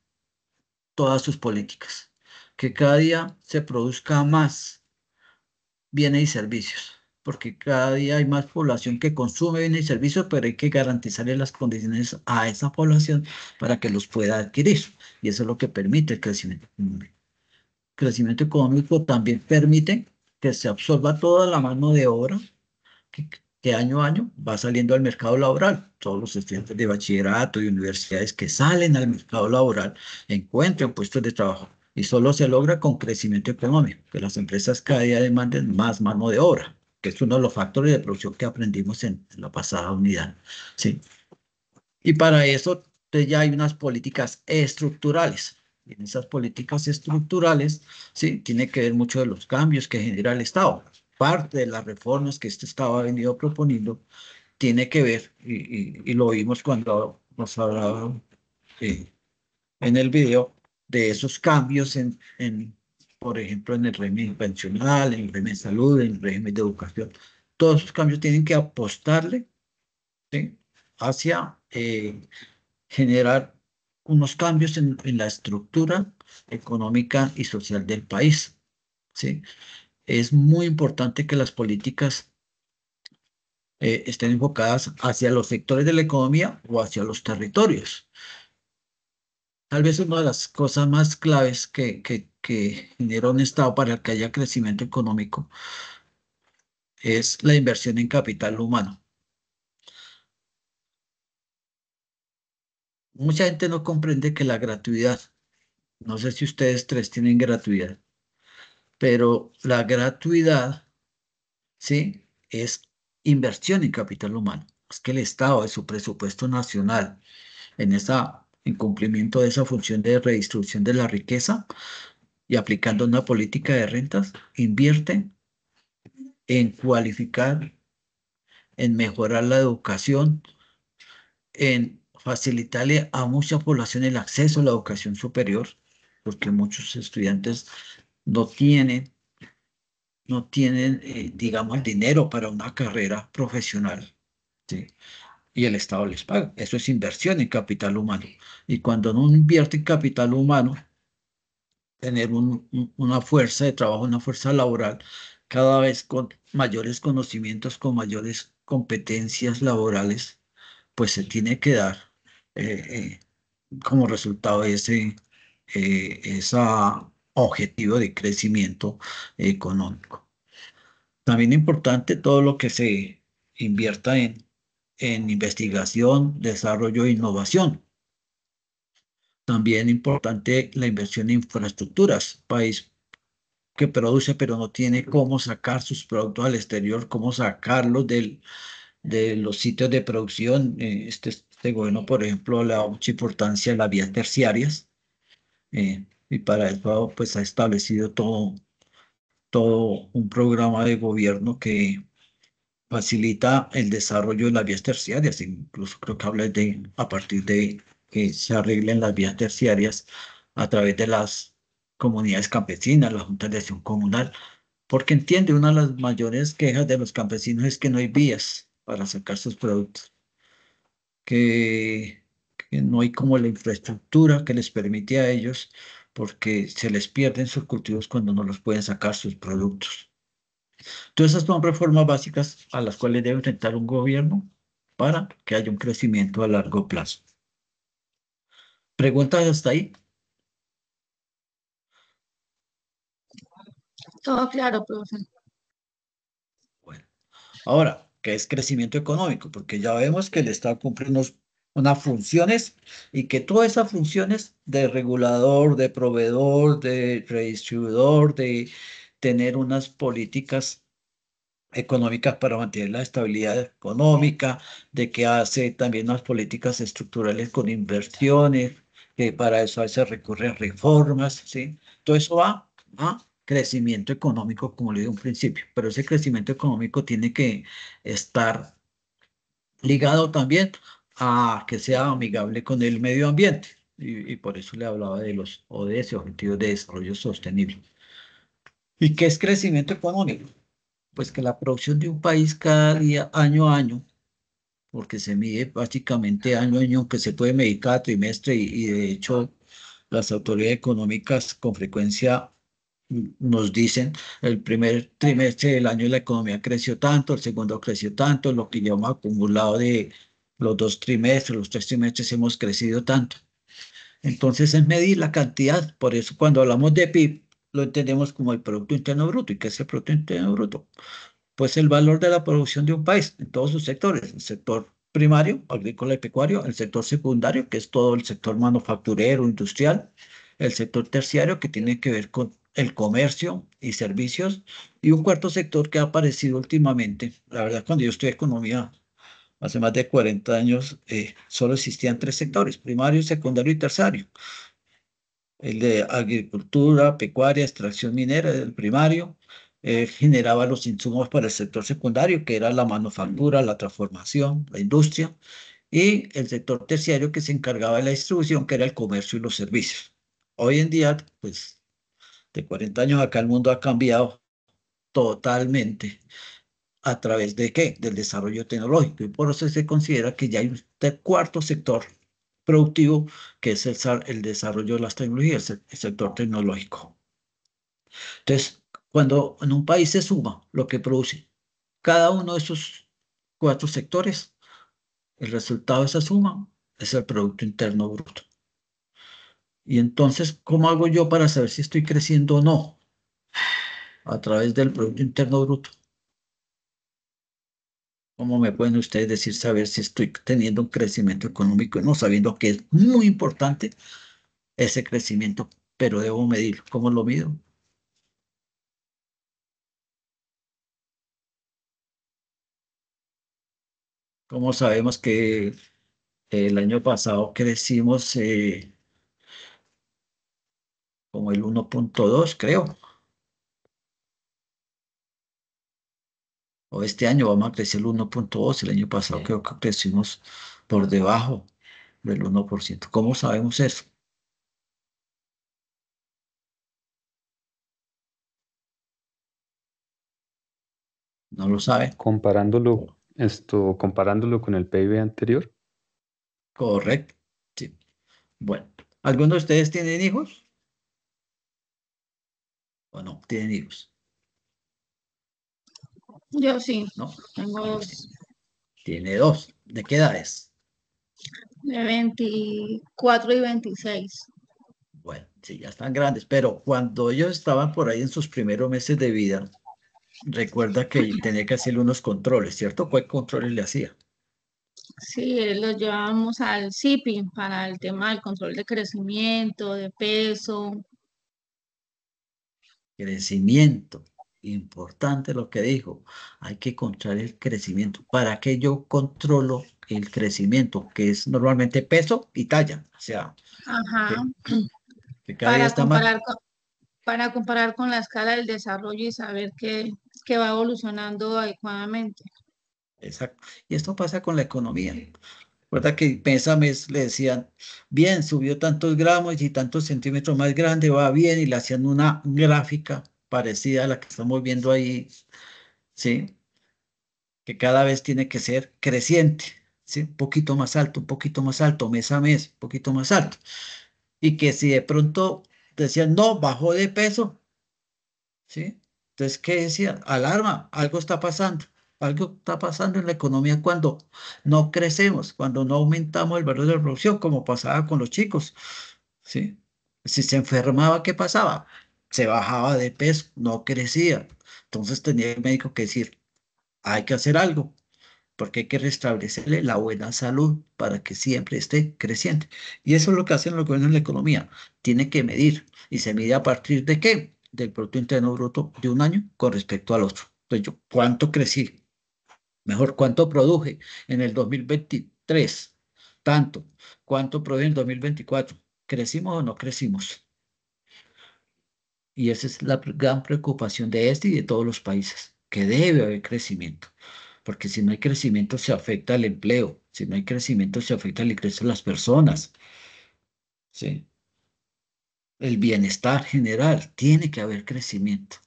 todas sus políticas. Que cada día se produzca más bienes y servicios, porque cada día hay más población que consume bienes y servicios, pero hay que garantizarle las condiciones a esa población para que los pueda adquirir. Y eso es lo que permite el crecimiento económico. El crecimiento económico también permite que se absorba toda la mano de obra que, que año a año va saliendo al mercado laboral. Todos los estudiantes de bachillerato y universidades que salen al mercado laboral encuentran puestos de trabajo Y solo se logra con crecimiento económico, que las empresas cada día demanden más mano de obra, que es uno de los factores de producción que aprendimos en la pasada unidad. ¿Sí? Y para eso ya hay unas políticas estructurales. Y en esas políticas estructurales, sí, tiene que ver mucho de los cambios que genera el Estado. Parte de las reformas que este Estado ha venido proponiendo tiene que ver, y lo vimos cuando nos hablaban en el video, de esos cambios por ejemplo, en el régimen pensional, en el régimen de salud, en el régimen de educación. Todos esos cambios tienen que apostarle, ¿sí?, hacia generar unos cambios en la estructura económica y social del país, ¿sí? Es muy importante que las políticas estén enfocadas hacia los sectores de la economía o hacia los territorios. Tal vez una de las cosas más claves que genera un Estado para que haya crecimiento económico es la inversión en capital humano. Mucha gente no comprende que la gratuidad, no sé si ustedes tres tienen gratuidad, pero la gratuidad, ¿sí?, es inversión en capital humano. Es que el Estado, de su presupuesto nacional, en cumplimiento de esa función de redistribución de la riqueza y aplicando una política de rentas, invierte en cualificar, en mejorar la educación, en facilitarle a mucha población el acceso a la educación superior, porque muchos estudiantes no tienen, digamos, el dinero para una carrera profesional, ¿sí? Y el Estado les paga. Eso es inversión en capital humano. Y cuando uno invierte en capital humano, tener una fuerza de trabajo, una fuerza laboral, cada vez con mayores conocimientos, con mayores competencias laborales, pues se tiene que dar eh, como resultado ese objetivo de crecimiento económico. También importante todo lo que se invierta en investigación, desarrollo e innovación. También importante la inversión en infraestructuras. País que produce pero no tiene cómo sacar sus productos al exterior, cómo sacarlos de los sitios de producción. Este gobierno, por ejemplo, le da mucha importancia a las vías terciarias, y para eso pues ha establecido todo un programa de gobierno que facilita el desarrollo de las vías terciarias. Incluso creo que habla a partir de que se arreglen las vías terciarias a través de las comunidades campesinas, las juntas de acción comunal, porque entiende, una de las mayores quejas de los campesinos es que no hay vías para sacar sus productos, que, que no hay como la infraestructura que les permite a ellos, porque se les pierden sus cultivos cuando no los pueden sacar sus productos. Todas esas son reformas básicas a las cuales debe enfrentar un gobierno para que haya un crecimiento a largo plazo. ¿Preguntas hasta ahí? Todo claro, profe. Bueno, ahora, ¿qué es crecimiento económico? Porque ya vemos que el Estado cumple unas funciones, y que todas esas funciones de regulador, de proveedor, de redistribuidor, de tener unas políticas económicas para mantener la estabilidad económica, de que hace también unas políticas estructurales con inversiones, que para eso a veces recurren reformas, ¿sí? Todo eso va a crecimiento económico, como le dije un principio, pero ese crecimiento económico tiene que estar ligado también a que sea amigable con el medio ambiente, y por eso le hablaba de los ODS, Objetivos de Desarrollo Sostenible. ¿Y qué es crecimiento económico? Pues que la producción de un país cada día, año a año, porque se mide básicamente año a año, que se puede medir cada trimestre, y de hecho las autoridades económicas con frecuencia nos dicen: el primer trimestre del año la economía creció tanto, el segundo creció tanto, lo que llevamos acumulado de los 2 trimestres, los 3 trimestres hemos crecido tanto. Entonces es medir la cantidad. Por eso cuando hablamos de PIB lo entendemos como el Producto Interno Bruto. ¿Y qué es el Producto Interno Bruto? Pues el valor de la producción de un país en todos sus sectores: el sector primario, agrícola y pecuario; el sector secundario, que es todo el sector manufacturero, industrial; el sector terciario que tiene que ver con el comercio y servicios, y un cuarto sector que ha aparecido últimamente. La verdad, cuando yo estudié economía hace más de 40 años, solo existían tres sectores: primario, secundario y terciario. El de agricultura, pecuaria, extracción minera, el primario, generaba los insumos para el sector secundario, que era la manufactura, la transformación, la industria, y el sector terciario que se encargaba de la distribución, que era el comercio y los servicios. Hoy en día, pues, de 40 años acá el mundo ha cambiado totalmente. ¿A través de qué? Del desarrollo tecnológico. Y por eso se considera que ya hay un cuarto sector productivo, que es el desarrollo de las tecnologías, el sector tecnológico. Entonces, cuando en un país se suma lo que produce cada uno de esos cuatro sectores, el resultado de esa suma es el Producto Interno Bruto. Y entonces, ¿cómo hago yo para saber si estoy creciendo o no? A través del Producto Interno Bruto. ¿Cómo me pueden ustedes decir saber si estoy teniendo un crecimiento económico, no sabiendo que es muy importante ese crecimiento, pero debo medirlo? ¿Cómo lo mido? ¿Cómo sabemos que el año pasado crecimos como el 1,2, creo? O este año vamos a crecer el 1,2. El año pasado creo que crecimos por debajo del 1%. ¿Cómo sabemos eso? ¿No lo saben? Comparándolo con el PIB anterior. Correcto. Sí. Bueno, ¿alguno de ustedes tienen hijos o no tienen hijos? Yo sí, ¿No? tengo Bueno, dos, tiene dos. ¿De qué edades? de 24 y 26. Bueno, sí, ya están grandes, pero cuando ellos estaban por ahí en sus primeros meses de vida, recuerda que tenía que hacerle unos controles, ¿cierto? ¿Cuál controles le hacía? Sí, los llevamos al CIPI para el tema del control de crecimiento, de peso. Crecimiento. Importante lo que dijo. Hay que controlar el crecimiento. ¿Para qué yo controlo el crecimiento? Que es normalmente peso y talla. O sea, Ajá, que, que cada día para está más. comparar con la escala del desarrollo y saber que va evolucionando adecuadamente. Exacto. Y esto pasa con la economía. Recuerda que mes a mes le decían, bien, subió tantos gramos y tantos centímetros más grande, va bien, y le hacían una gráfica parecida a la que estamos viendo ahí, ¿sí? Que cada vez tiene que ser creciente, ¿sí? Un poquito más alto, mes a mes, un poquito más alto. Y que si de pronto decían, no, bajó de peso, ¿sí? Entonces, ¿qué decían? Alarma, algo está pasando. Algo está pasando en la economía cuando no crecemos, cuando no aumentamos el valor de la producción, como pasaba con los chicos, ¿sí? Si se enfermaba, ¿qué pasaba? Se bajaba de peso, no crecía. Entonces tenía el médico que decir, hay que hacer algo, porque hay que restablecerle la buena salud para que siempre esté creciendo. Y eso es lo que hacen los gobiernos en la economía. Tiene que medir. ¿Y se mide a partir de qué? Del Producto Interno Bruto de un año con respecto al otro. Entonces, yo, ¿cuánto crecí? Mejor, ¿cuánto produje en el 2023? Tanto. ¿Cuánto produje en el 2024? ¿Crecimos o no crecimos? Y esa es la gran preocupación de este y de todos los países, que debe haber crecimiento, porque si no hay crecimiento se afecta el empleo, si no hay crecimiento se afecta el ingreso de las personas, ¿sí? El bienestar general, tiene que haber crecimiento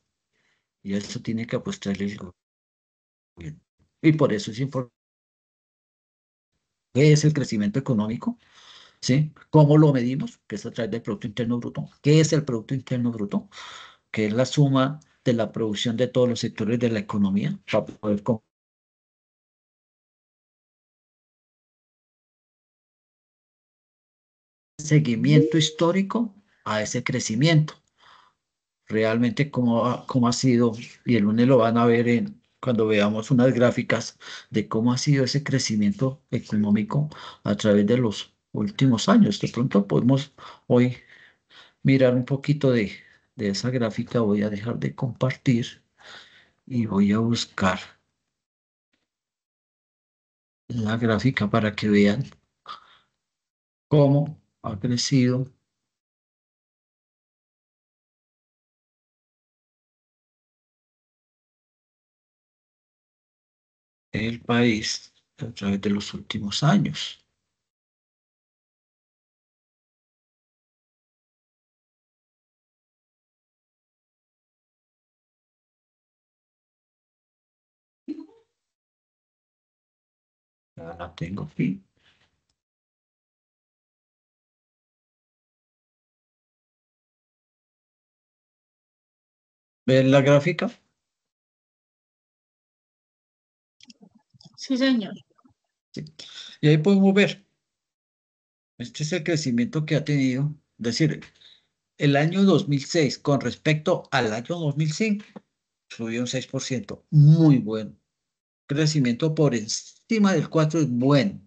y eso tiene que apostarle el gobierno. Y por eso es importante. ¿Qué es el crecimiento económico? ¿Sí? ¿Cómo lo medimos? Que es a través del Producto Interno Bruto. ¿Qué es el Producto Interno Bruto? Que es la suma de la producción de todos los sectores de la economía para poder seguimiento histórico a ese crecimiento. Realmente cómo ha sido, y el lunes lo van a ver cuando veamos unas gráficas de cómo ha sido ese crecimiento económico a través de los últimos años. De pronto podemos hoy mirar un poquito de esa gráfica, voy a dejar de compartir y voy a buscar la gráfica para que vean cómo ha crecido el país a través de los últimos años. Ya la tengo aquí. ¿Ven la gráfica? Sí, señor. Sí. Y ahí podemos ver, este es el crecimiento que ha tenido, es decir, el año 2006 con respecto al año 2005 subió un 6%, muy bueno. Crecimiento por encima del 4 es bueno,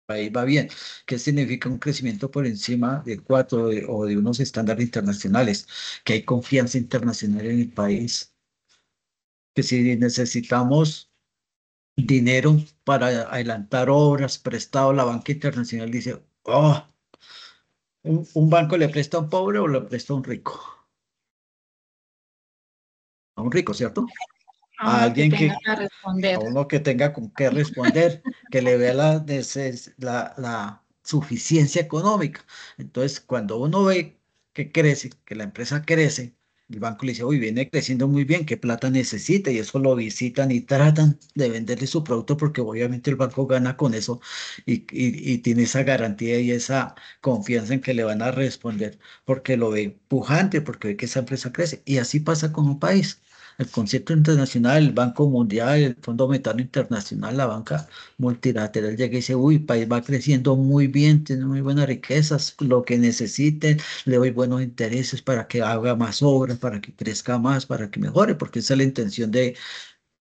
ahí va bien. ¿Qué significa un crecimiento por encima del 4 o de unos estándares internacionales? Que hay confianza internacional en el país, que si necesitamos dinero para adelantar obras prestado, la banca internacional dice, oh, un banco le presta a un pobre o le presta a un rico. A un rico, ¿cierto? A A uno que alguien tenga que, que responder. a uno que tenga con qué responder, que le vea la suficiencia económica. Entonces, cuando uno ve que crece, que la empresa crece, el banco le dice, uy, viene creciendo muy bien, ¿qué plata necesita? Y eso lo visitan y tratan de venderle su producto porque obviamente el banco gana con eso y tiene esa garantía y esa confianza en que le van a responder porque lo ve pujante, porque ve que esa empresa crece. Y así pasa con un país. El concierto internacional, el Banco Mundial, el Fondo Monetario Internacional, la banca multilateral llega y dice, uy, el país va creciendo muy bien, tiene muy buenas riquezas, lo que necesite, le doy buenos intereses para que haga más obras, para que crezca más, para que mejore, porque esa es la intención de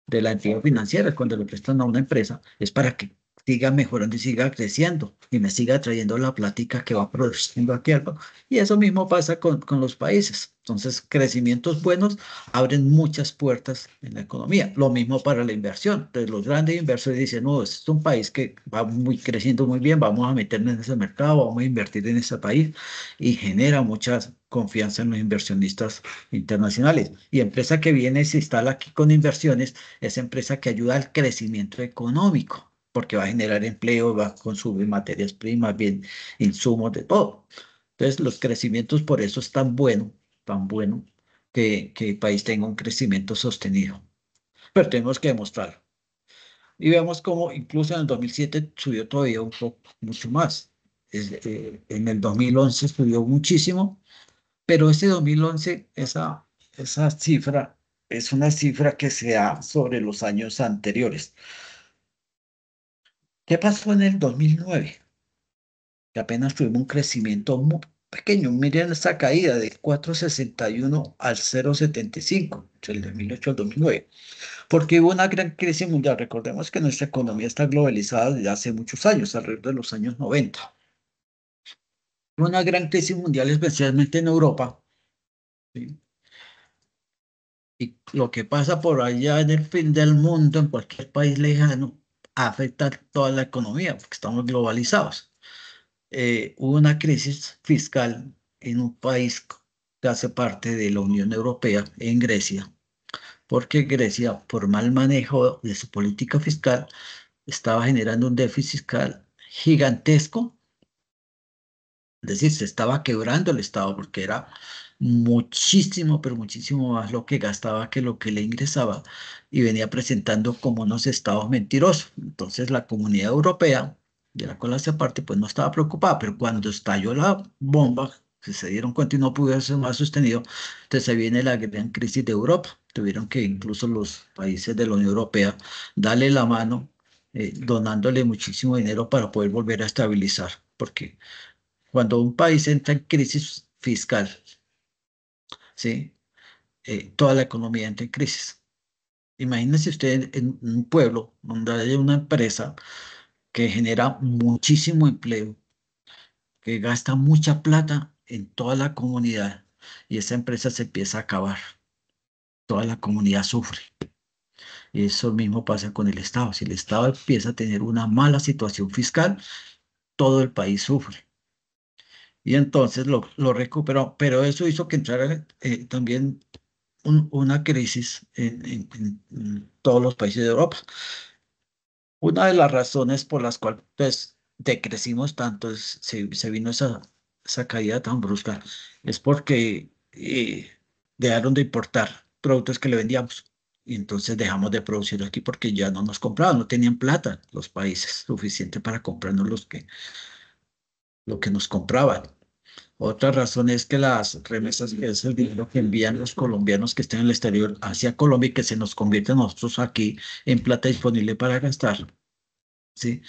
la entidad financiera cuando le prestan a una empresa, es para que siga mejorando y siga creciendo y me siga trayendo la plática que va produciendo aquí algo. Y eso mismo pasa con los países. Entonces, crecimientos buenos abren muchas puertas en la economía. Lo mismo para la inversión. Entonces, los grandes inversores dicen, no, este es un país que va muy creciendo muy bien, vamos a meternos en ese mercado, vamos a invertir en ese país y genera mucha confianza en los inversionistas internacionales. Y empresa que viene y se instala aquí con inversiones, esa empresa que ayuda al crecimiento económico, porque va a generar empleo, va a consumir materias primas, bien, insumos, de todo. Entonces, los crecimientos por eso es tan bueno que el país tenga un crecimiento sostenido. Pero tenemos que demostrarlo. Y vemos cómo incluso en el 2007 subió todavía un poco, mucho más. En el 2011 subió muchísimo, pero ese 2011, esa cifra es una cifra que se da sobre los años anteriores. ¿Qué pasó en el 2009? Que apenas tuvimos un crecimiento muy pequeño. Miren esta caída de 4,61 al 0,75, entre el 2008 al 2009. Porque hubo una gran crisis mundial. Recordemos que nuestra economía está globalizada desde hace muchos años, alrededor de los años 90. Hubo una gran crisis mundial, especialmente en Europa. ¿Sí? Y lo que pasa por allá en el fin del mundo, en cualquier país lejano, afecta a toda la economía, porque estamos globalizados. Hubo una crisis fiscal en un país que hace parte de la Unión Europea, en Grecia, porque Grecia, por mal manejo de su política fiscal, estaba generando un déficit fiscal gigantesco, es decir, se estaba quebrando el Estado porque era muchísimo, pero muchísimo más lo que gastaba que lo que le ingresaba y venía presentando como unos estados mentirosos. Entonces la Comunidad Europea, de la cual hace parte, pues no estaba preocupada, pero cuando estalló la bomba, que se dieron cuenta y no pudo ser más sostenido, entonces ahí viene la gran crisis de Europa. Tuvieron que incluso los países de la Unión Europea darle la mano, donándole muchísimo dinero para poder volver a estabilizar, porque cuando un país entra en crisis fiscal, ¿sí? Toda la economía entra en crisis. Imagínese usted en un pueblo donde hay una empresa que genera muchísimo empleo, que gasta mucha plata en toda la comunidad y esa empresa se empieza a acabar. Toda la comunidad sufre. Y eso mismo pasa con el Estado. Si el Estado empieza a tener una mala situación fiscal, todo el país sufre. Y entonces lo recuperó, pero eso hizo que entrara también una crisis en todos los países de Europa. Una de las razones por las cuales pues, decrecimos tanto, se vino esa caída tan brusca, es porque dejaron de importar productos que le vendíamos. Y entonces dejamos de producir aquí porque ya no nos compraban, no tenían plata los países suficiente para comprarnos lo que nos compraban. Otra razón es que las remesas, que es el dinero que envían los colombianos que están en el exterior hacia Colombia y que se nos convierte a nosotros aquí en plata disponible para gastar, ¿sí?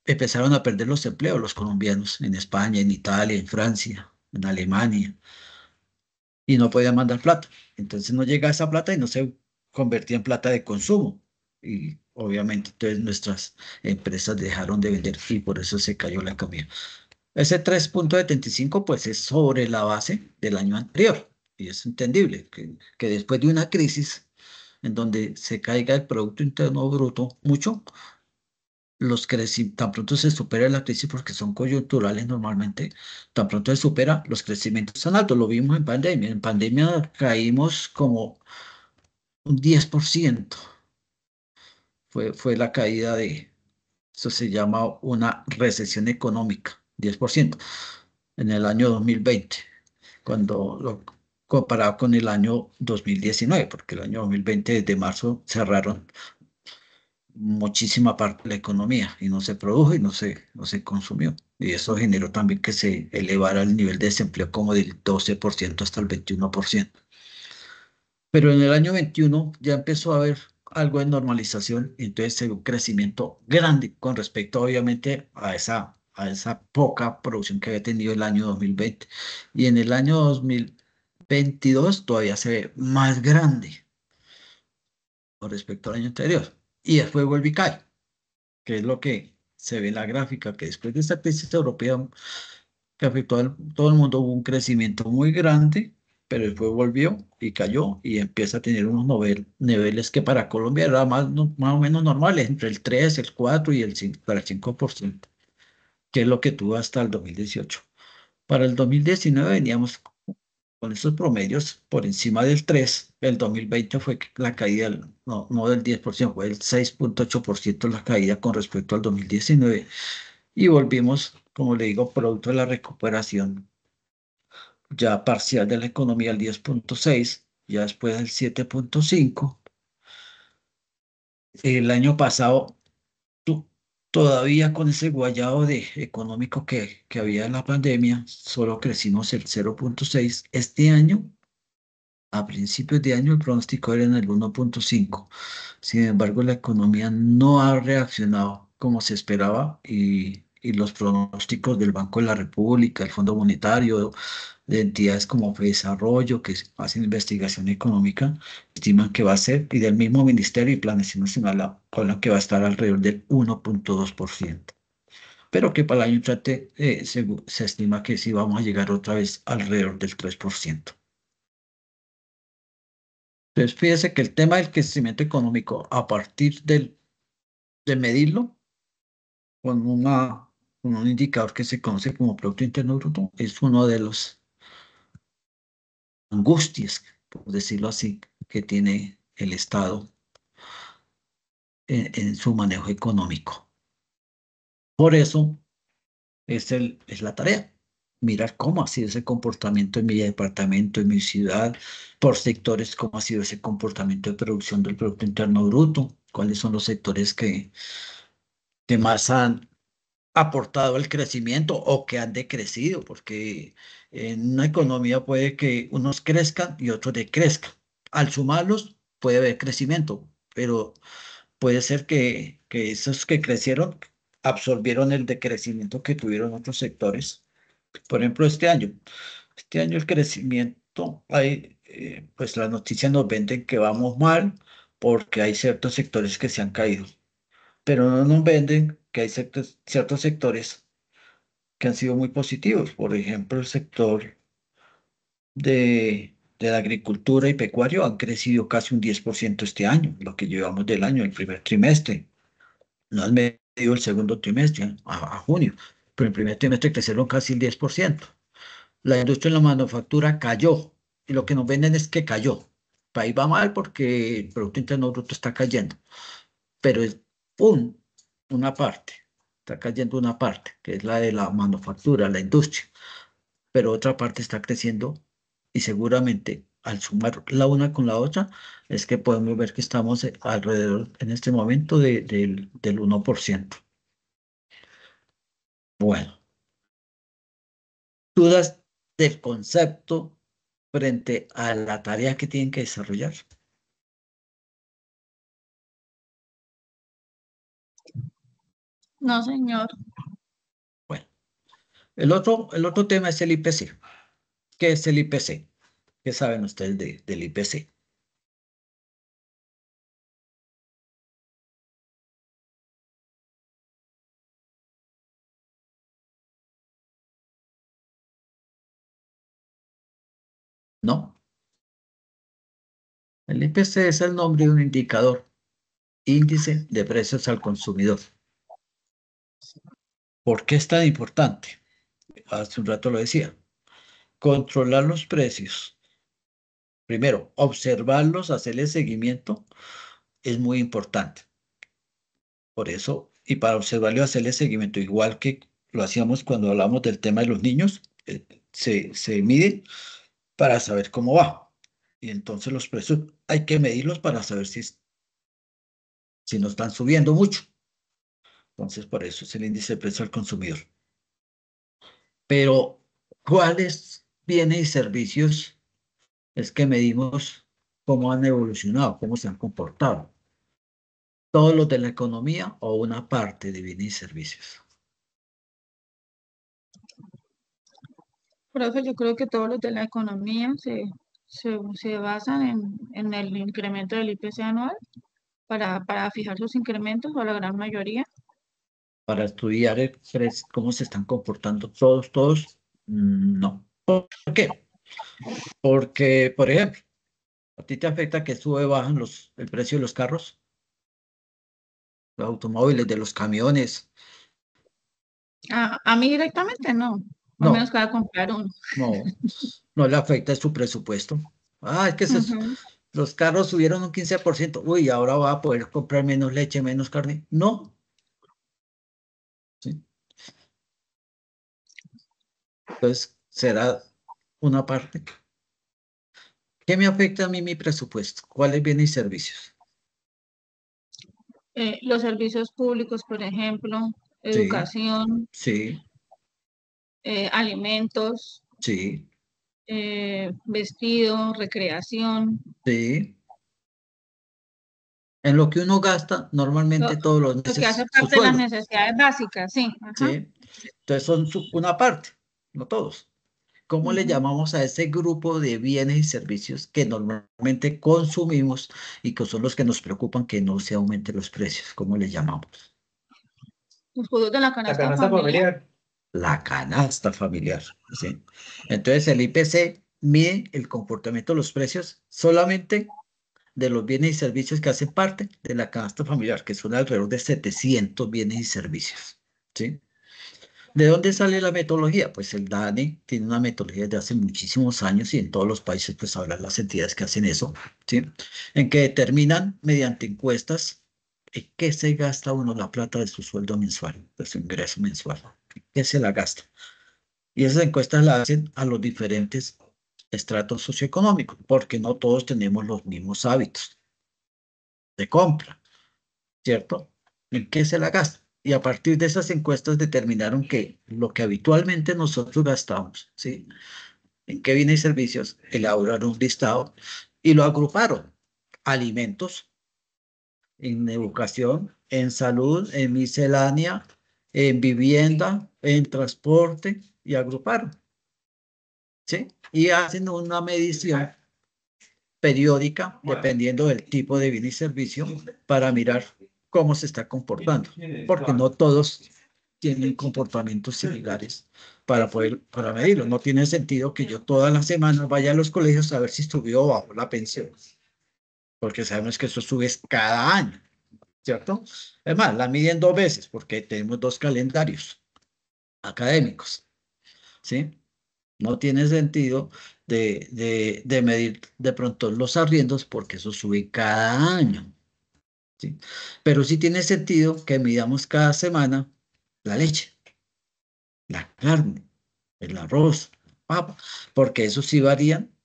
Empezaron a perder los empleos los colombianos en España, en Italia, en Francia, en Alemania, y no podían mandar plata. Entonces no llega esa plata y no se convertía en plata de consumo. Y obviamente entonces nuestras empresas dejaron de vender y por eso se cayó la economía. Ese 3,75 pues es sobre la base del año anterior. Y es entendible que después de una crisis en donde se caiga el Producto Interno Bruto mucho, tan pronto se supera la crisis porque son coyunturales normalmente, tan pronto se supera, los crecimientos son altos. Lo vimos en pandemia. En pandemia caímos como un 10%. Fue la caída eso se llama una recesión económica, 10% en el año 2020 cuando lo comparado con el año 2019 porque el año 2020 desde marzo cerraron muchísima parte de la economía y no se produjo y no se consumió. Y eso generó también que se elevara el nivel de desempleo como del 12% hasta el 21%. Pero en el año 21 ya empezó a haber algo de normalización y entonces se dio un crecimiento grande con respecto obviamente a esa poca producción que había tenido el año 2020. Y en el año 2022 todavía se ve más grande con respecto al año anterior. Y después vuelve y cae, que es lo que se ve en la gráfica, que después de esta crisis europea que afectó a todo el mundo, hubo un crecimiento muy grande, pero después volvió y cayó y empieza a tener unos niveles que para Colombia era más o menos normales, entre el 3 el 4 y el 5, para el 5%, que es lo que tuvo hasta el 2018. Para el 2019 veníamos con esos promedios por encima del 3. El 2020 fue la caída, no del 10%, fue el 6,8% la caída con respecto al 2019. Y volvimos, como le digo, producto de la recuperación ya parcial de la economía al 10,6, ya después del 7,5. El año pasado, tu- todavía con ese guayado económico que había en la pandemia, solo crecimos el 0,6. Este año, a principios de año, el pronóstico era en el 1,5. Sin embargo, la economía no ha reaccionado como se esperaba y los pronósticos del Banco de la República, el Fondo Monetario, de entidades como Desarrollo, que hacen investigación económica, estiman que va a ser, y del mismo Ministerio y Planeación Nacional, hablan que va a estar alrededor del 1,2%, pero que para el año entrante se estima que sí vamos a llegar otra vez alrededor del 3%. Entonces, fíjese que el tema del crecimiento económico, a partir de medirlo con, con un indicador que se conoce como Producto Interno Bruto, es uno de los angustias, por decirlo así, que tiene el Estado en su manejo económico. Por eso es la tarea, mirar cómo ha sido ese comportamiento en mi departamento, en mi ciudad, por sectores, cómo ha sido ese comportamiento de producción del Producto Interno Bruto, cuáles son los sectores que más han aportado el crecimiento o que han decrecido, porque en una economía puede que unos crezcan y otros decrezcan. Al sumarlos puede haber crecimiento, pero puede ser que esos que crecieron absorbieron el decrecimiento que tuvieron otros sectores. Por ejemplo, este año el crecimiento, pues las noticias nos venden que vamos mal porque hay ciertos sectores que se han caído, pero no nos venden que hay ciertos sectores que han sido muy positivos. Por ejemplo, el sector de la agricultura y pecuario han crecido casi un 10% este año, lo que llevamos del año, el primer trimestre. No han medido el segundo trimestre, a junio, pero el primer trimestre crecieron casi el 10%. La industria en la manufactura cayó, y lo que nos venden es que cayó. El país va mal porque el Producto Interno Bruto está cayendo, pero es una parte, está cayendo una parte, que es la de la manufactura, la industria, pero otra parte está creciendo y seguramente al sumar la una con la otra es que podemos ver que estamos alrededor en este momento del 1%. Bueno, dudas del concepto frente a la tarea que tienen que desarrollar. No, señor. Bueno, el otro tema es el IPC. ¿Qué es el IPC? ¿Qué saben ustedes del IPC? ¿No? El IPC es el nombre de un indicador, índice de precios al consumidor. ¿Por qué es tan importante? Hace un rato lo decía. Controlar los precios. Primero, observarlos, hacerle seguimiento, es muy importante. Por eso, y para observarlo y hacerle seguimiento, igual que lo hacíamos cuando hablamos del tema de los niños, se miden para saber cómo va. Y entonces los precios hay que medirlos para saber si no están subiendo mucho. Entonces, por eso es el índice de precio al consumidor. Pero, ¿cuáles bienes y servicios es que medimos cómo han evolucionado, cómo se han comportado? ¿Todos los de la economía o una parte de bienes y servicios? Profe, yo creo que todos los de la economía se basan en el incremento del IPC anual para fijar sus incrementos, o la gran mayoría. Para estudiar cómo se están comportando todos, no. ¿Por qué? Porque, por ejemplo, ¿a ti te afecta que sube o bajan el precio de los carros, los automóviles, de los camiones? A mí directamente no, al menos No, que va a comprar uno. no, no le afecta su presupuesto. Es que Ujú. los carros subieron un 15%. Uy, ahora va a poder comprar menos leche, menos carne. No. ¿Sí? Entonces, será una parte. ¿Qué me afecta a mí mi presupuesto? ¿Cuáles bienes y servicios? Los servicios públicos, por ejemplo, Sí, educación, sí, alimentos, sí, vestido, recreación, sí. En lo que uno gasta lo, normalmente todos los lo que hace meses su parte de las sueldo, necesidades básicas, sí. Ajá. ¿sí? Entonces son una parte, no todos. ¿Cómo le Ujú. llamamos a ese grupo de bienes y servicios que normalmente consumimos y que son los que nos preocupan que no se aumenten los precios? ¿Cómo le llamamos? Los productos de la La canasta canasta familiar. familiar. La canasta familiar, ¿sí? Entonces el IPC mide el comportamiento de los precios solamente de los bienes y servicios que hacen parte de la canasta familiar, que son alrededor de 700 bienes y servicios, ¿sí? ¿De dónde sale la metodología? Pues el DANE tiene una metodología de hace muchísimos años y en todos los países pues habrá las entidades que hacen eso, ¿sí? En que determinan mediante encuestas en qué se gasta uno la plata de su sueldo mensual, de su ingreso mensual, en qué se la gasta. Y esas encuestas las hacen a los diferentes estratos socioeconómicos, porque no todos tenemos los mismos hábitos de compra, ¿cierto? ¿En qué se la gasta? Y a partir de esas encuestas determinaron que lo que habitualmente nosotros gastamos, ¿sí? ¿En qué bienes y servicios? Elaboraron un listado y lo agruparon. Alimentos, en educación, en salud, en miscelánea, en vivienda, en transporte, y agruparon, ¿sí? Y hacen una medición periódica, dependiendo del tipo de bien y servicio, para mirar cómo se está comportando, porque no todos tienen comportamientos similares para medirlo. No tiene sentido que yo todas las semanas vaya a los colegios a ver si subió o bajó la pensión, porque sabemos que eso sube cada año, ¿cierto? Es más, la miden dos veces porque tenemos dos calendarios académicos, ¿sí? No tiene sentido de medir de pronto los arriendos porque eso sube cada año, ¿sí? Pero sí tiene sentido que midamos cada semana la leche, la carne, el arroz, papa, porque eso sí varían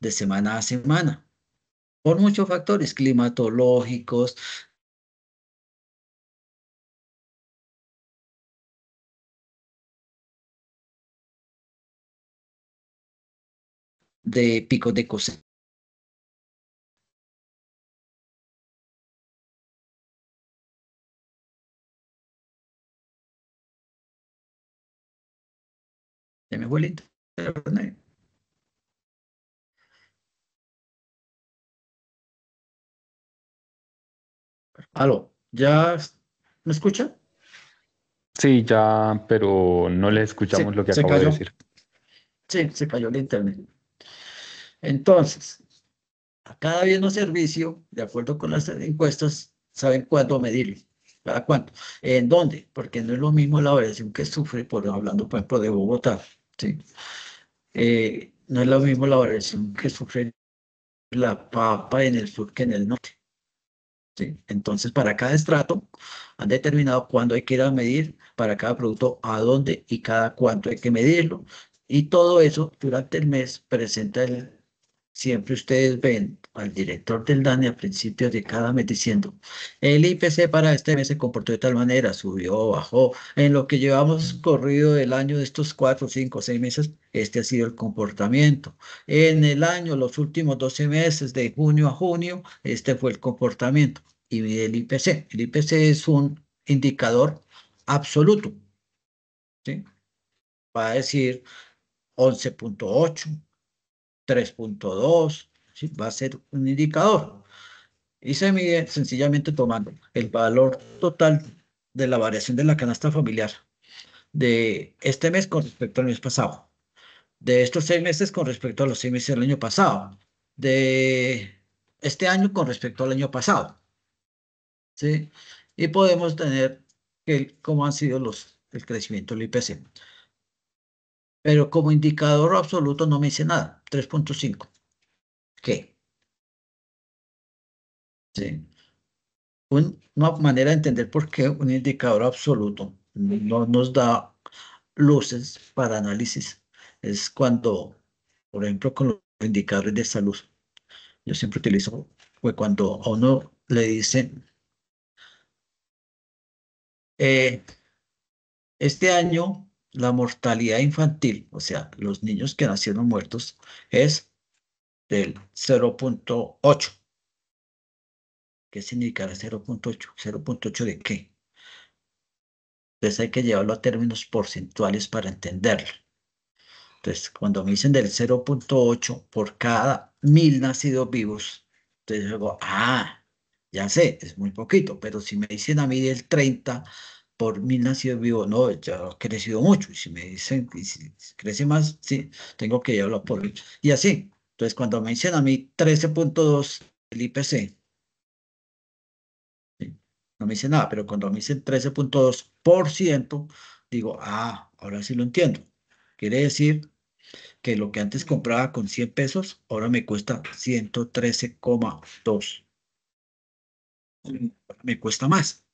de semana a semana por muchos factores climatológicos, de picos de cosecha. Se me fue el internet. Aló, ¿ya me escucha? Sí, ya, pero no le escuchamos lo que Se acabo de cayó. decir. Sí, se cayó el internet. Entonces, a cada bien o servicio, de acuerdo con las encuestas, saben cuándo medirlo. ¿Cada cuánto? ¿En dónde? Porque no es lo mismo la variación que sufre, por hablando, por ejemplo, de Bogotá, ¿sí? No es lo mismo la variación que sufre la papa en el sur que en el norte, ¿sí? Entonces, para cada estrato han determinado cuándo hay que ir a medir, para cada producto a dónde y cada cuánto hay que medirlo. Y todo eso durante el mes presenta siempre ustedes ven al director del DANE a principios de cada mes diciendo, el IPC para este mes se comportó de tal manera, subió, bajó. En lo que llevamos corrido del año de estos 4, 5, 6 meses, este ha sido el comportamiento. En el año, los últimos 12 meses, de junio a junio, este fue el comportamiento. Y mide el IPC. El IPC es un indicador absoluto, ¿sí? Va a decir 11,8, 3,2, ¿sí? Va a ser un indicador. Y se mide sencillamente tomando el valor total de la variación de la canasta familiar de este mes con respecto al mes pasado, de estos 6 meses con respecto a los 6 meses del año pasado, de este año con respecto al año pasado, ¿sí? Y podemos tener cómo han sido el crecimiento del IPC. Pero como indicador absoluto no me dice nada, 3,5. ¿Qué? ¿Sí? Una manera de entender por qué un indicador absoluto no nos da luces para análisis es cuando, por ejemplo, con los indicadores de salud, yo siempre utilizo, pues cuando a uno le dicen, eh, este año la mortalidad infantil, o sea, los niños que nacieron muertos, es del 0,8. ¿Qué significa 0,8? ¿0,8 de qué? Entonces hay que llevarlo a términos porcentuales para entenderlo. Entonces, cuando me dicen del 0,8 por cada 1.000 nacidos vivos, entonces yo digo, ya sé, es muy poquito, pero si me dicen a mí del 30 por 1.000 nacidos vivos, no, ya ha crecido mucho. Y si me dicen, y si crece más, sí, tengo que llevarlo por... Y así. Entonces, cuando me dicen a mí 13,2 el IPC, ¿sí? No me dicen nada, pero cuando me dicen 13,2%, digo, ahora sí lo entiendo. Quiere decir que lo que antes compraba con 100 pesos, ahora me cuesta 113,2. Me cuesta más,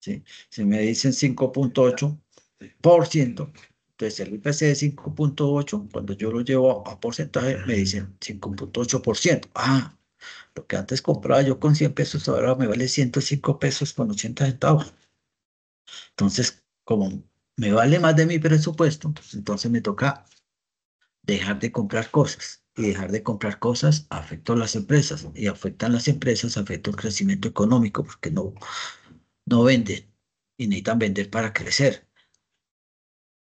¿sí? Si me dicen 5,8%, entonces el IPC de 5,8, cuando yo lo llevo a porcentaje, me dicen 5,8%. Lo que antes compraba yo con 100 pesos, ahora me vale 105 pesos con 80 centavos. Entonces, como me vale más de mi presupuesto, entonces me toca dejar de comprar cosas. Y dejar de comprar cosas afecta a las empresas. Y afectan las empresas, afecta el crecimiento económico porque no venden y necesitan vender para crecer.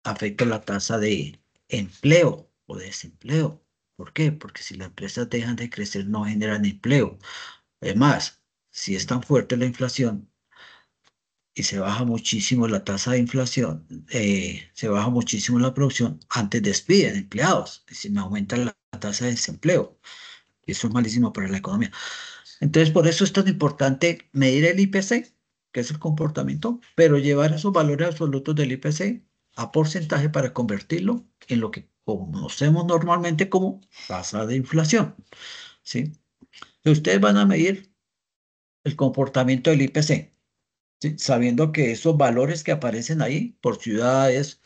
Afecta la tasa de empleo o desempleo. ¿Por qué? Porque si las empresas dejan de crecer, no generan empleo. Además, si es tan fuerte la inflación, y se baja muchísimo la tasa de inflación, se baja muchísimo la producción, antes despiden empleados, y se me aumenta la tasa de desempleo. Y eso es malísimo para la economía. Entonces, por eso es tan importante medir el IPC, que es el comportamiento, pero llevar esos valores absolutos del IPC a porcentaje para convertirlo en lo que conocemos normalmente como tasa de inflación, ¿sí? Ustedes van a medir el comportamiento del IPC, ¿sí? Sabiendo que esos valores que aparecen ahí por ciudades,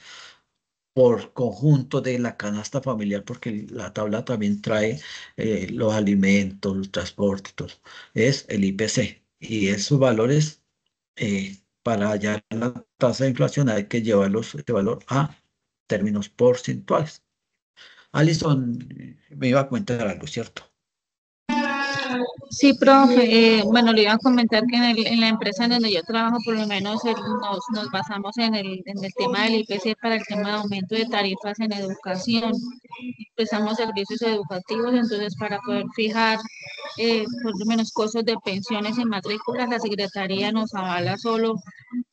por conjunto de la canasta familiar, porque la tabla también trae los alimentos, el transporte, todo, es el IPC. Y esos valores, para hallar la tasa de inflación, hay que llevarlos, este valor a términos porcentuales. Alison, me iba a comentar algo, ¿cierto? Sí, profe. Bueno, le iba a comentar que en la empresa en donde yo trabajo, por lo menos nos basamos en el tema del IPC para el tema de aumento de tarifas en educación. Prestamos servicios educativos, entonces para poder fijar por lo menos costos de pensiones y matrículas, la Secretaría nos avala solo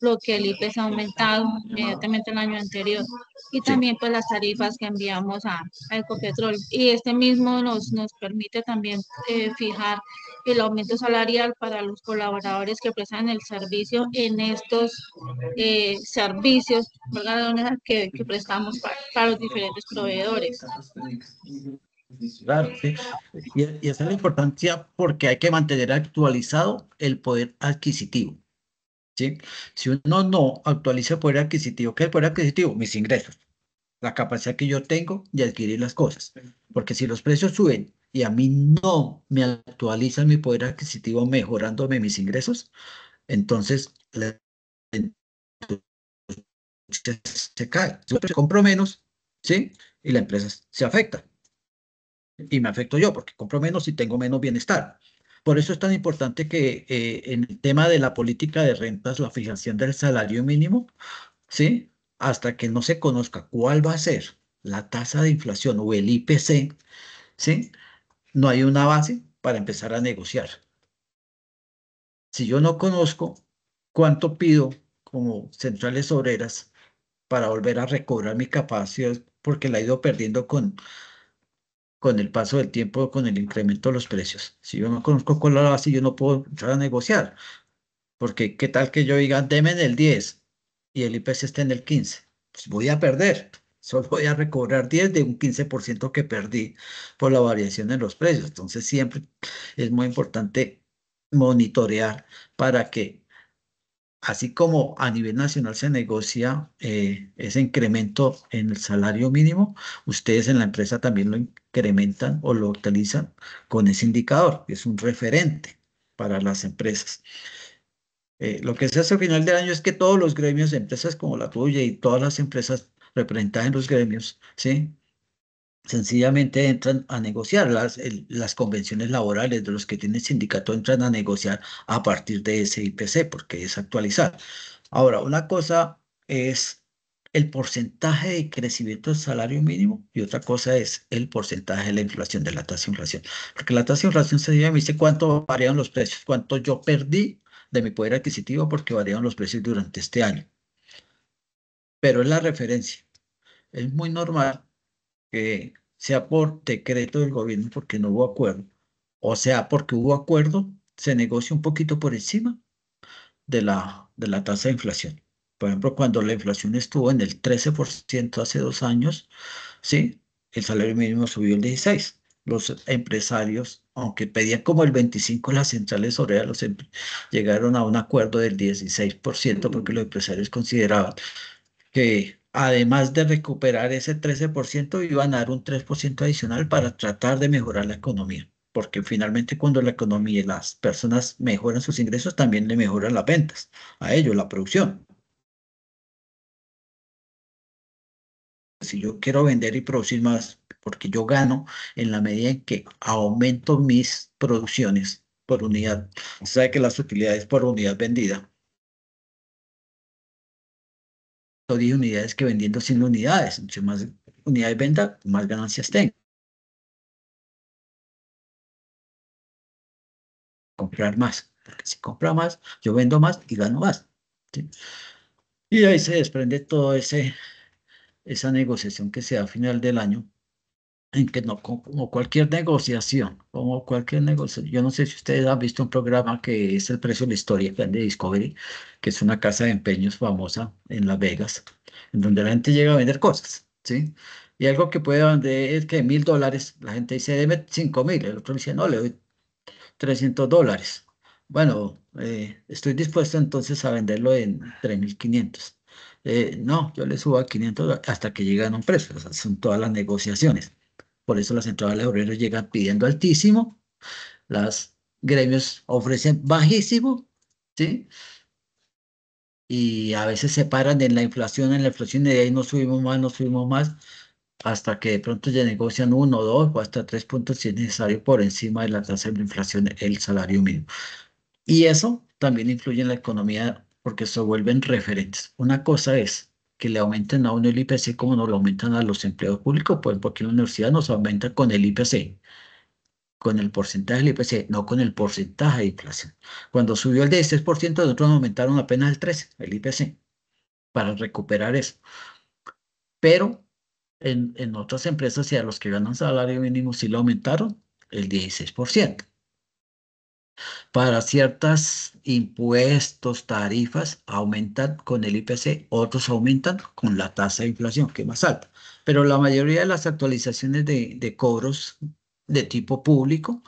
lo que el IPC ha aumentado inmediatamente el año anterior y Sí. también pues las tarifas que enviamos a Ecopetrol. Y este mismo nos permite también fijar el aumento salarial para los colaboradores que prestan el servicio en estos servicios, ¿verdad? Que prestamos para los diferentes proveedores. Claro, sí. Y esa es la importancia porque hay que mantener actualizado el poder adquisitivo, ¿sí? Si uno no actualiza el poder adquisitivo, ¿qué es el poder adquisitivo? Mis ingresos, la capacidad que yo tengo de adquirir las cosas. Porque si los precios suben y a mí no me actualizan mi poder adquisitivo mejorándome mis ingresos, entonces la industria se cae. Yo compro menos, ¿sí? Y la empresa se afecta. Y me afecto yo porque compro menos y tengo menos bienestar. Por eso es tan importante que en el tema de la política de rentas, la fijación del salario mínimo, ¿sí? Hasta que no se conozca cuál va a ser la tasa de inflación o el IPC, ¿sí? No hay una base para empezar a negociar. Si yo no conozco cuánto pido como centrales obreras para volver a recobrar mi capacidad, porque la he ido perdiendo con el paso del tiempo, con el incremento de los precios. Si yo no conozco cuál es la base, yo no puedo entrar a negociar, porque qué tal que yo diga, deme en el 10 y el IPC está en el 15, pues voy a perder. Solo voy a recobrar 10 de un 15% que perdí por la variación en los precios. Entonces siempre es muy importante monitorear para que, así como a nivel nacional se negocia ese incremento en el salario mínimo, ustedes en la empresa también lo incrementan o lo utilizan con ese indicador, que es un referente para las empresas. Lo que se hace al final del año es que todos los gremios, empresas como la tuya y todas las empresas representadas en los gremios, ¿sí? Sencillamente entran a negociar las convenciones laborales de los que tienen sindicato, entran a negociar a partir de ese IPC, porque es actualizar. Ahora, una cosa es el porcentaje de crecimiento del salario mínimo y otra cosa es el porcentaje de la inflación, de la tasa de inflación. Porque la tasa de inflación se me dice cuánto variaron los precios, cuánto yo perdí de mi poder adquisitivo porque variaron los precios durante este año. Pero es la referencia. Es muy normal que sea por decreto del gobierno porque no hubo acuerdo, o sea porque hubo acuerdo, se negocia un poquito por encima de la tasa de inflación. Por ejemplo, cuando la inflación estuvo en el 13% hace 2 años, ¿sí? El salario mínimo subió el 16%. Los empresarios, aunque pedían como el 25%, las centrales obreras llegaron a un acuerdo del 16% porque los empresarios consideraban que además de recuperar ese 13%, iban a dar un 3% adicional para tratar de mejorar la economía. Porque finalmente cuando la economía y las personas mejoran sus ingresos, también le mejoran las ventas, a ellos, la producción. Si yo quiero vender y producir más, porque yo gano en la medida en que aumento mis producciones por unidad. Usted sabe que las utilidades por unidad vendida, o 10 unidades que vendiendo 100 unidades. Entre más unidades venda, más ganancias tengo. Comprar más, porque si compra más, yo vendo más y gano más. ¿sí? Y ahí se desprende toda esa negociación que se da a final del año, en que no, como cualquier negociación, yo no sé si ustedes han visto un programa que es El Precio de la Historia, que es de Discovery, que es una casa de empeños famosa en Las Vegas, en donde la gente llega a vender cosas, ¿sí? Y algo que puede vender es que $1.000, la gente dice, deme 5.000, el otro dice, no, le doy $300. Bueno, estoy dispuesto entonces a venderlo en 3.500. No, yo le subo a $500 hasta que llegan a un precio. O sea, son todas las negociaciones. Por eso las centrales obreras llegan pidiendo altísimo, las gremios ofrecen bajísimo, ¿sí? Y a veces se paran en la inflación y de ahí no subimos más, hasta que de pronto ya negocian uno, dos o hasta 3 puntos si es necesario por encima de la tasa de inflación, el salario mínimo. Y eso también influye en la economía porque se vuelven referentes. Una cosa es que le aumenten a uno el IPC como nos lo aumentan a los empleados públicos, pues porque en la universidad nos aumenta con el IPC, con el porcentaje del IPC, no con el porcentaje de inflación. Cuando subió el 16%, nosotros nos aumentaron apenas el 13%, el IPC, para recuperar eso. Pero en otras empresas y a los que ganan salario mínimo sí lo aumentaron el 16%. Para ciertos impuestos, tarifas, aumentan con el IPC, otros aumentan con la tasa de inflación, que es más alta. Pero la mayoría de las actualizaciones de cobros de tipo público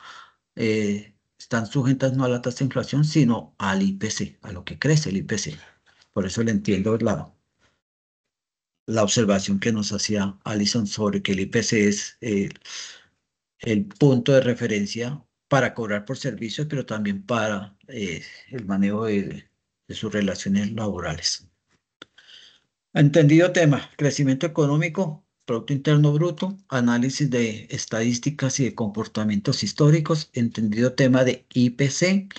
están sujetas no a la tasa de inflación, sino al IPC, a lo que crece el IPC. Por eso le entiendo la observación que nos hacía Alison sobre que el IPC es el punto de referencia para cobrar por servicios, pero también para el manejo de sus relaciones laborales. Entendido tema, crecimiento económico, Producto Interno Bruto, análisis de estadísticas y de comportamientos históricos, entendido tema de IPC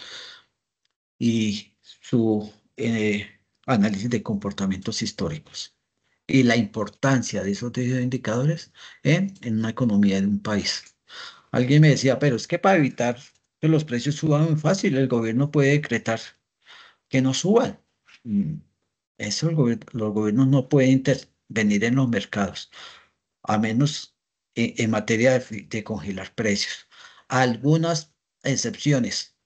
y su análisis de comportamientos históricos y la importancia de esos indicadores en una economía de un país. Alguien me decía, pero es que para evitar que los precios suban muy fácil, el gobierno puede decretar que no suban. Mm, Eso los gobiernos no pueden intervenir en los mercados, a menos en materia de congelar precios. Algunas excepciones,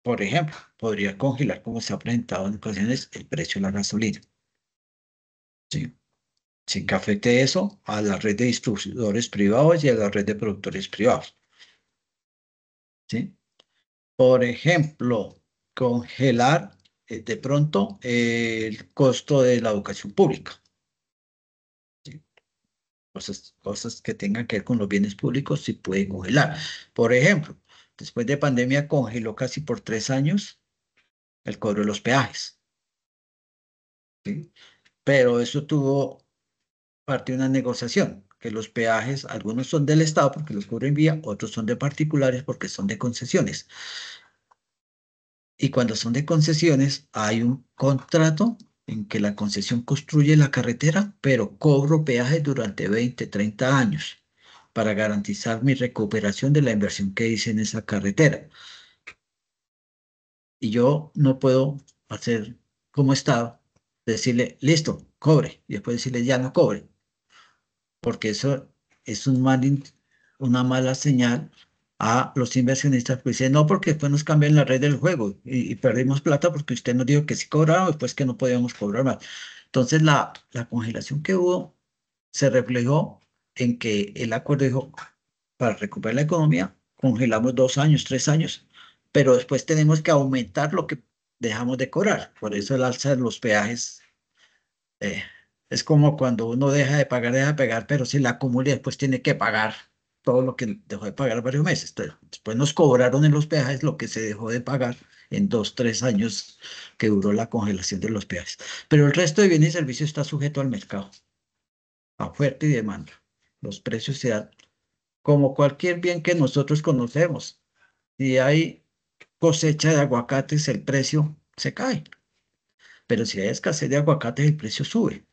por ejemplo, podría congelar, como se ha presentado en ocasiones, el precio de la gasolina, ¿sí? Sin que afecte eso a la red de distribuidores privados y a la red de productores privados, ¿sí? Por ejemplo, congelar de pronto el costo de la educación pública, ¿sí? Cosas que tengan que ver con los bienes públicos se puede congelar. Por ejemplo, después de pandemia congeló casi por 3 años el cobro de los peajes, ¿sí? Pero eso tuvo parte de una negociación, que los peajes, algunos son del Estado porque los cobran vía, otros son de particulares porque son de concesiones. Y cuando son de concesiones, hay un contrato en que la concesión construye la carretera, pero cobro peaje durante 20, 30 años para garantizar mi recuperación de la inversión que hice en esa carretera. Y yo no puedo hacer como Estado, decirle, listo, cobre, y después decirle, ya no cobre, porque eso es una mala señal a los inversionistas, pues dicen, no, porque después nos cambian la red del juego y perdimos plata porque usted nos dijo que sí cobraba, después que no podíamos cobrar más. Entonces, la congelación que hubo se reflejó en que el acuerdo dijo, para recuperar la economía, congelamos 2 años, 3 años, pero después tenemos que aumentar lo que dejamos de cobrar. Por eso el alza de los peajes eh, es como cuando uno deja de pagar, pero si la acumula y después tiene que pagar todo lo que dejó de pagar varios meses. Entonces, después nos cobraron en los peajes lo que se dejó de pagar en 2, 3 años que duró la congelación de los peajes. Pero el resto de bienes y servicios está sujeto al mercado, a oferta y demanda. Los precios se dan como cualquier bien que nosotros conocemos. Si hay cosecha de aguacates, el precio se cae. Pero si hay escasez de aguacates, el precio sube.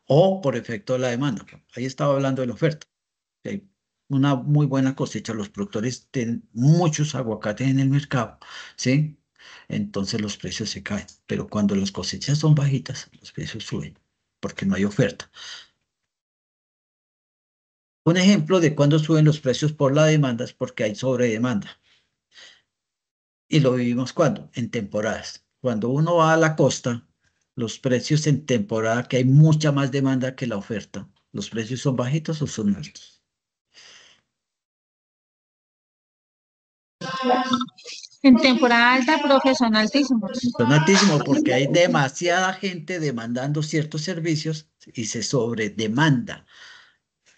O por efecto de la demanda. Ahí estaba hablando de la oferta. Hay una muy buena cosecha, los productores tienen muchos aguacates en el mercado, ¿sí? entonces los precios se caen. Pero cuando las cosechas son bajitas, los precios suben, porque no hay oferta. Un ejemplo de cuando suben los precios por la demanda es porque hay sobredemanda. Y lo vivimos cuando, en temporadas. Cuando uno va a la costa, los precios en temporada, que hay mucha más demanda que la oferta, ¿los precios son bajitos o son altos? En temporada alta, profe, son altísimos. Son altísimos porque hay demasiada gente demandando ciertos servicios y se sobredemanda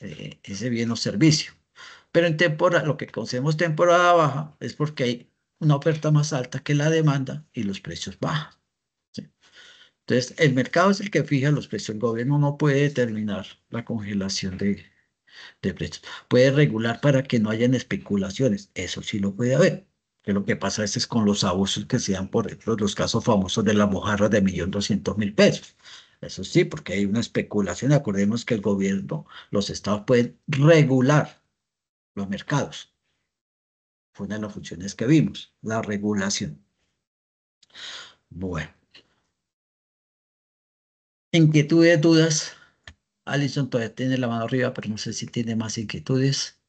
ese bien o servicio. Pero en temporada, lo que conocemos temporada baja es porque hay una oferta más alta que la demanda y los precios bajan. ¿Sí? Entonces, el mercado es el que fija los precios. El gobierno no puede determinar la congelación de precios. Puede regular para que no hayan especulaciones. Eso sí lo puede haber. Que lo que pasa a veces con los abusos que se dan, por ejemplo, los casos famosos de las mojarras de 1.200.000 pesos. Eso sí, porque hay una especulación. Acordemos que el gobierno, los estados pueden regular los mercados. Fue una de las funciones que vimos, la regulación. Bueno, inquietudes, dudas. Alison todavía tiene la mano arriba, pero no sé si tiene más inquietudes.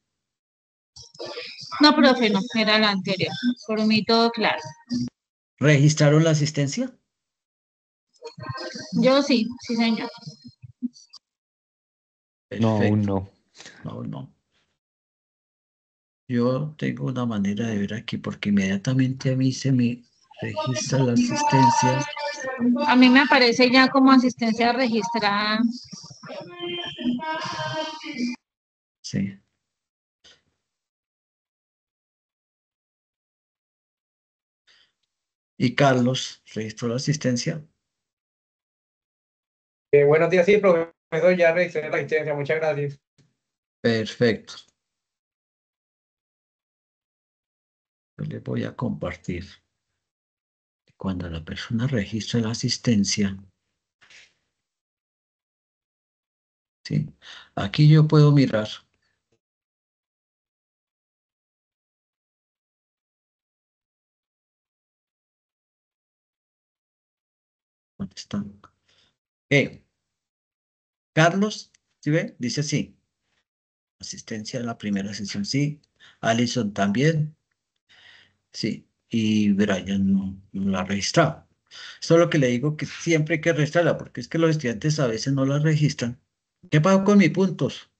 No, profe, no, era la anterior. Por mí todo claro. ¿Registraron la asistencia? Yo sí, sí, señor. No, aún Perfecto. no. No, no. Yo tengo una manera de ver aquí porque inmediatamente a mí se me registra la asistencia. A mí me aparece ya como asistencia registrada. Sí. Y Carlos registró la asistencia. Buenos días, sí, profesor, ya registré la asistencia, muchas gracias. Perfecto. Yo les voy a compartir. Cuando la persona registra la asistencia, ¿sí? Aquí yo puedo mirar. ¿Dónde están? Carlos, ¿sí ve? Dice sí. Asistencia en la primera sesión, sí. Alison también, sí. Y Brian no la ha registrado. Esto es lo que le digo, que siempre hay que registrarla, porque es que los estudiantes a veces no la registran. ¿Qué pasó con mis puntos?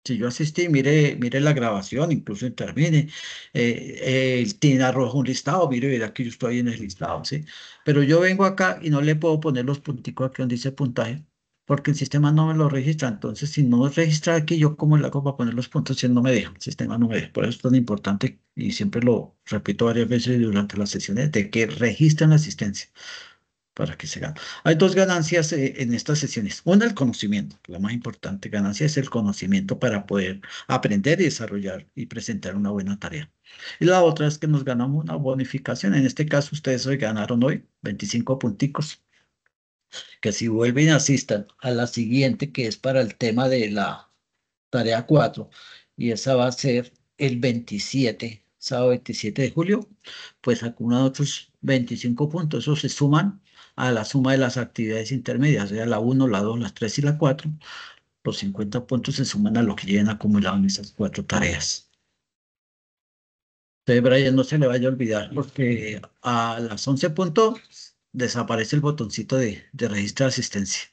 Si yo asistí, mire la grabación, incluso intervine, tiene arroja un listado, mire, verá que yo estoy en el listado, ¿sí? Pero yo vengo acá y no le puedo poner los punticos aquí donde dice puntaje, porque el sistema no me lo registra. Entonces, si no registra aquí, yo cómo le hago para poner los puntos si él no me deja, el sistema no me deja. Por eso es tan importante, y siempre lo repito varias veces durante las sesiones, de que registren la asistencia para que se gane. Hay dos ganancias en estas sesiones. Una, el conocimiento. La más importante ganancia es el conocimiento para poder aprender y desarrollar y presentar una buena tarea. Y la otra es que nos ganamos una bonificación. En este caso, ustedes hoy ganaron hoy 25 punticos, que si vuelven y asistan a la siguiente, que es para el tema de la tarea 4, y esa va a ser el 27, sábado 27 de julio, pues acumulan otros 25 puntos. Esos se suman a la suma de las actividades intermedias, o sea, la 1, la 2, las 3 y la 4. Los 50 puntos se suman a lo que lleven acumulado en esas 4 tareas. Entonces, Brian, no se le vaya a olvidar, porque a las 11 puntos desaparece el botoncito de registro de asistencia.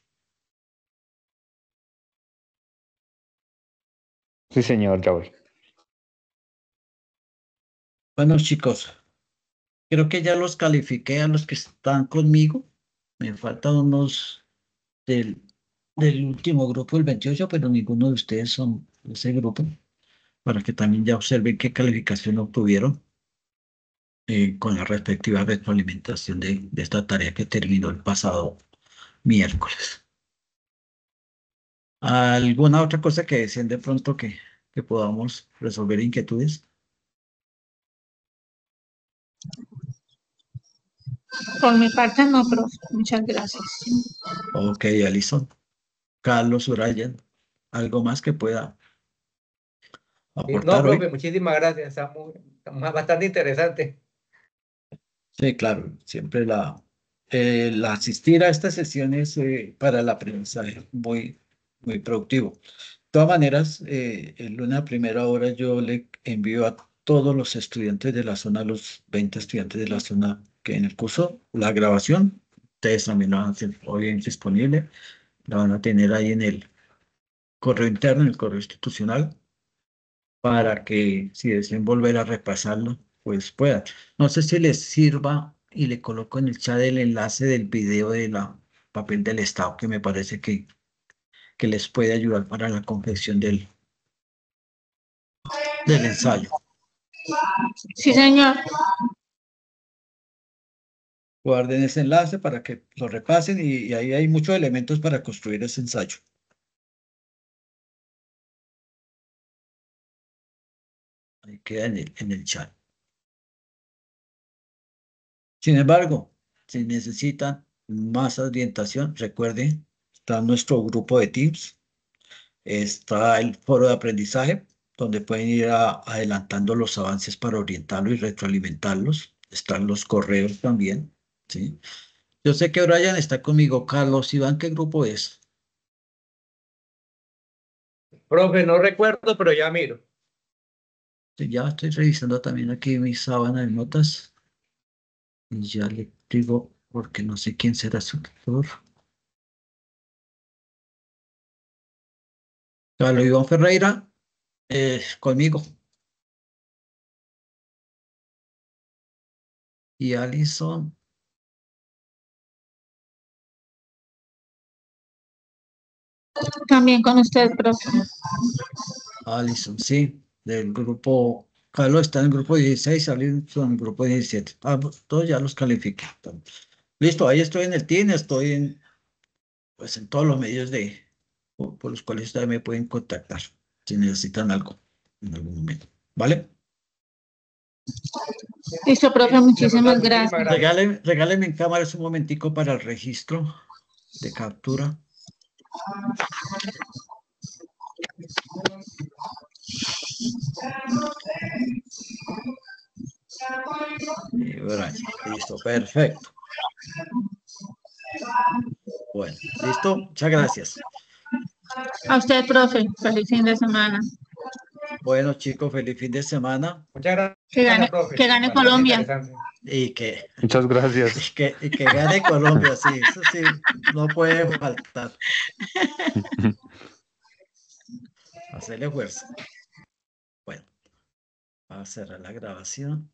Sí, señor, ya voy. Bueno, chicos, creo que ya los califiqué a los que están conmigo. Me faltan unos del, del último grupo, el 28, pero ninguno de ustedes son de ese grupo, para que también ya observen qué calificación obtuvieron con la respectiva retroalimentación de esta tarea que terminó el pasado miércoles. ¿Alguna otra cosa que deseen de pronto que podamos resolver inquietudes? Por mi parte, no, profe. Muchas gracias. Ok, Alison, Carlos, Brian, ¿algo más que pueda No, aportar profe, hoy? muchísimas gracias, está bastante interesante. Sí, claro, siempre la asistir a estas sesiones para el aprendizaje muy productivo. De todas maneras, en una primera hora yo le envío a todos los estudiantes de la zona, los 20 estudiantes de la zona que en el curso, la grabación, ustedes también la van a tener hoy disponible, la van a tener ahí en el correo interno, en el correo institucional, para que si deseen volver a repasarlo, pues puedan. No sé si les sirva y le coloco en el chat el enlace del video de la papel del Estado, que me parece que les puede ayudar para la confección del ensayo. Sí, señor. Guarden ese enlace para que lo repasen y ahí hay muchos elementos para construir ese ensayo. Ahí queda en el chat. Sin embargo, si necesitan más orientación, recuerden, está nuestro grupo de Teams, está el foro de aprendizaje, donde pueden ir adelantando los avances para orientarlos y retroalimentarlos. Están los correos también, ¿sí? Yo sé que Brian está conmigo. Carlos, Iván, ¿qué grupo es? Profe, no recuerdo, pero ya miro. Sí, ya estoy revisando también aquí mi sábana de notas y ya le digo porque no sé quién será su tutor. Carlos Iván Ferreira, conmigo. Y Alison, También con usted, profe. Alison, sí, del grupo. Carlos está en el grupo 16, Alison en el grupo 17. Ah, todos ya los califiqué. Listo, ahí estoy en el team, estoy pues, en todos los medios por los cuales ustedes me pueden contactar si necesitan algo en algún momento. ¿Vale? Listo, profe, Profesor, muchísimas muchísimas gracias. gracias. Regáleme en cámara un momentico para el registro de captura. Y Brian, listo, perfecto. Bueno, listo, muchas gracias. A usted, profe. Feliz fin de semana. Bueno, chicos, feliz fin de semana Muchas Que gracias, gane, que profe. gane Bastante Colombia. interesante. y que, Muchas y gracias. que, y que gane Colombia, sí, eso sí, no puede faltar. Hacerle fuerza. Bueno, vamos a cerrar la grabación.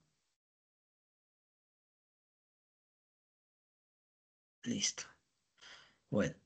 Listo. Bueno.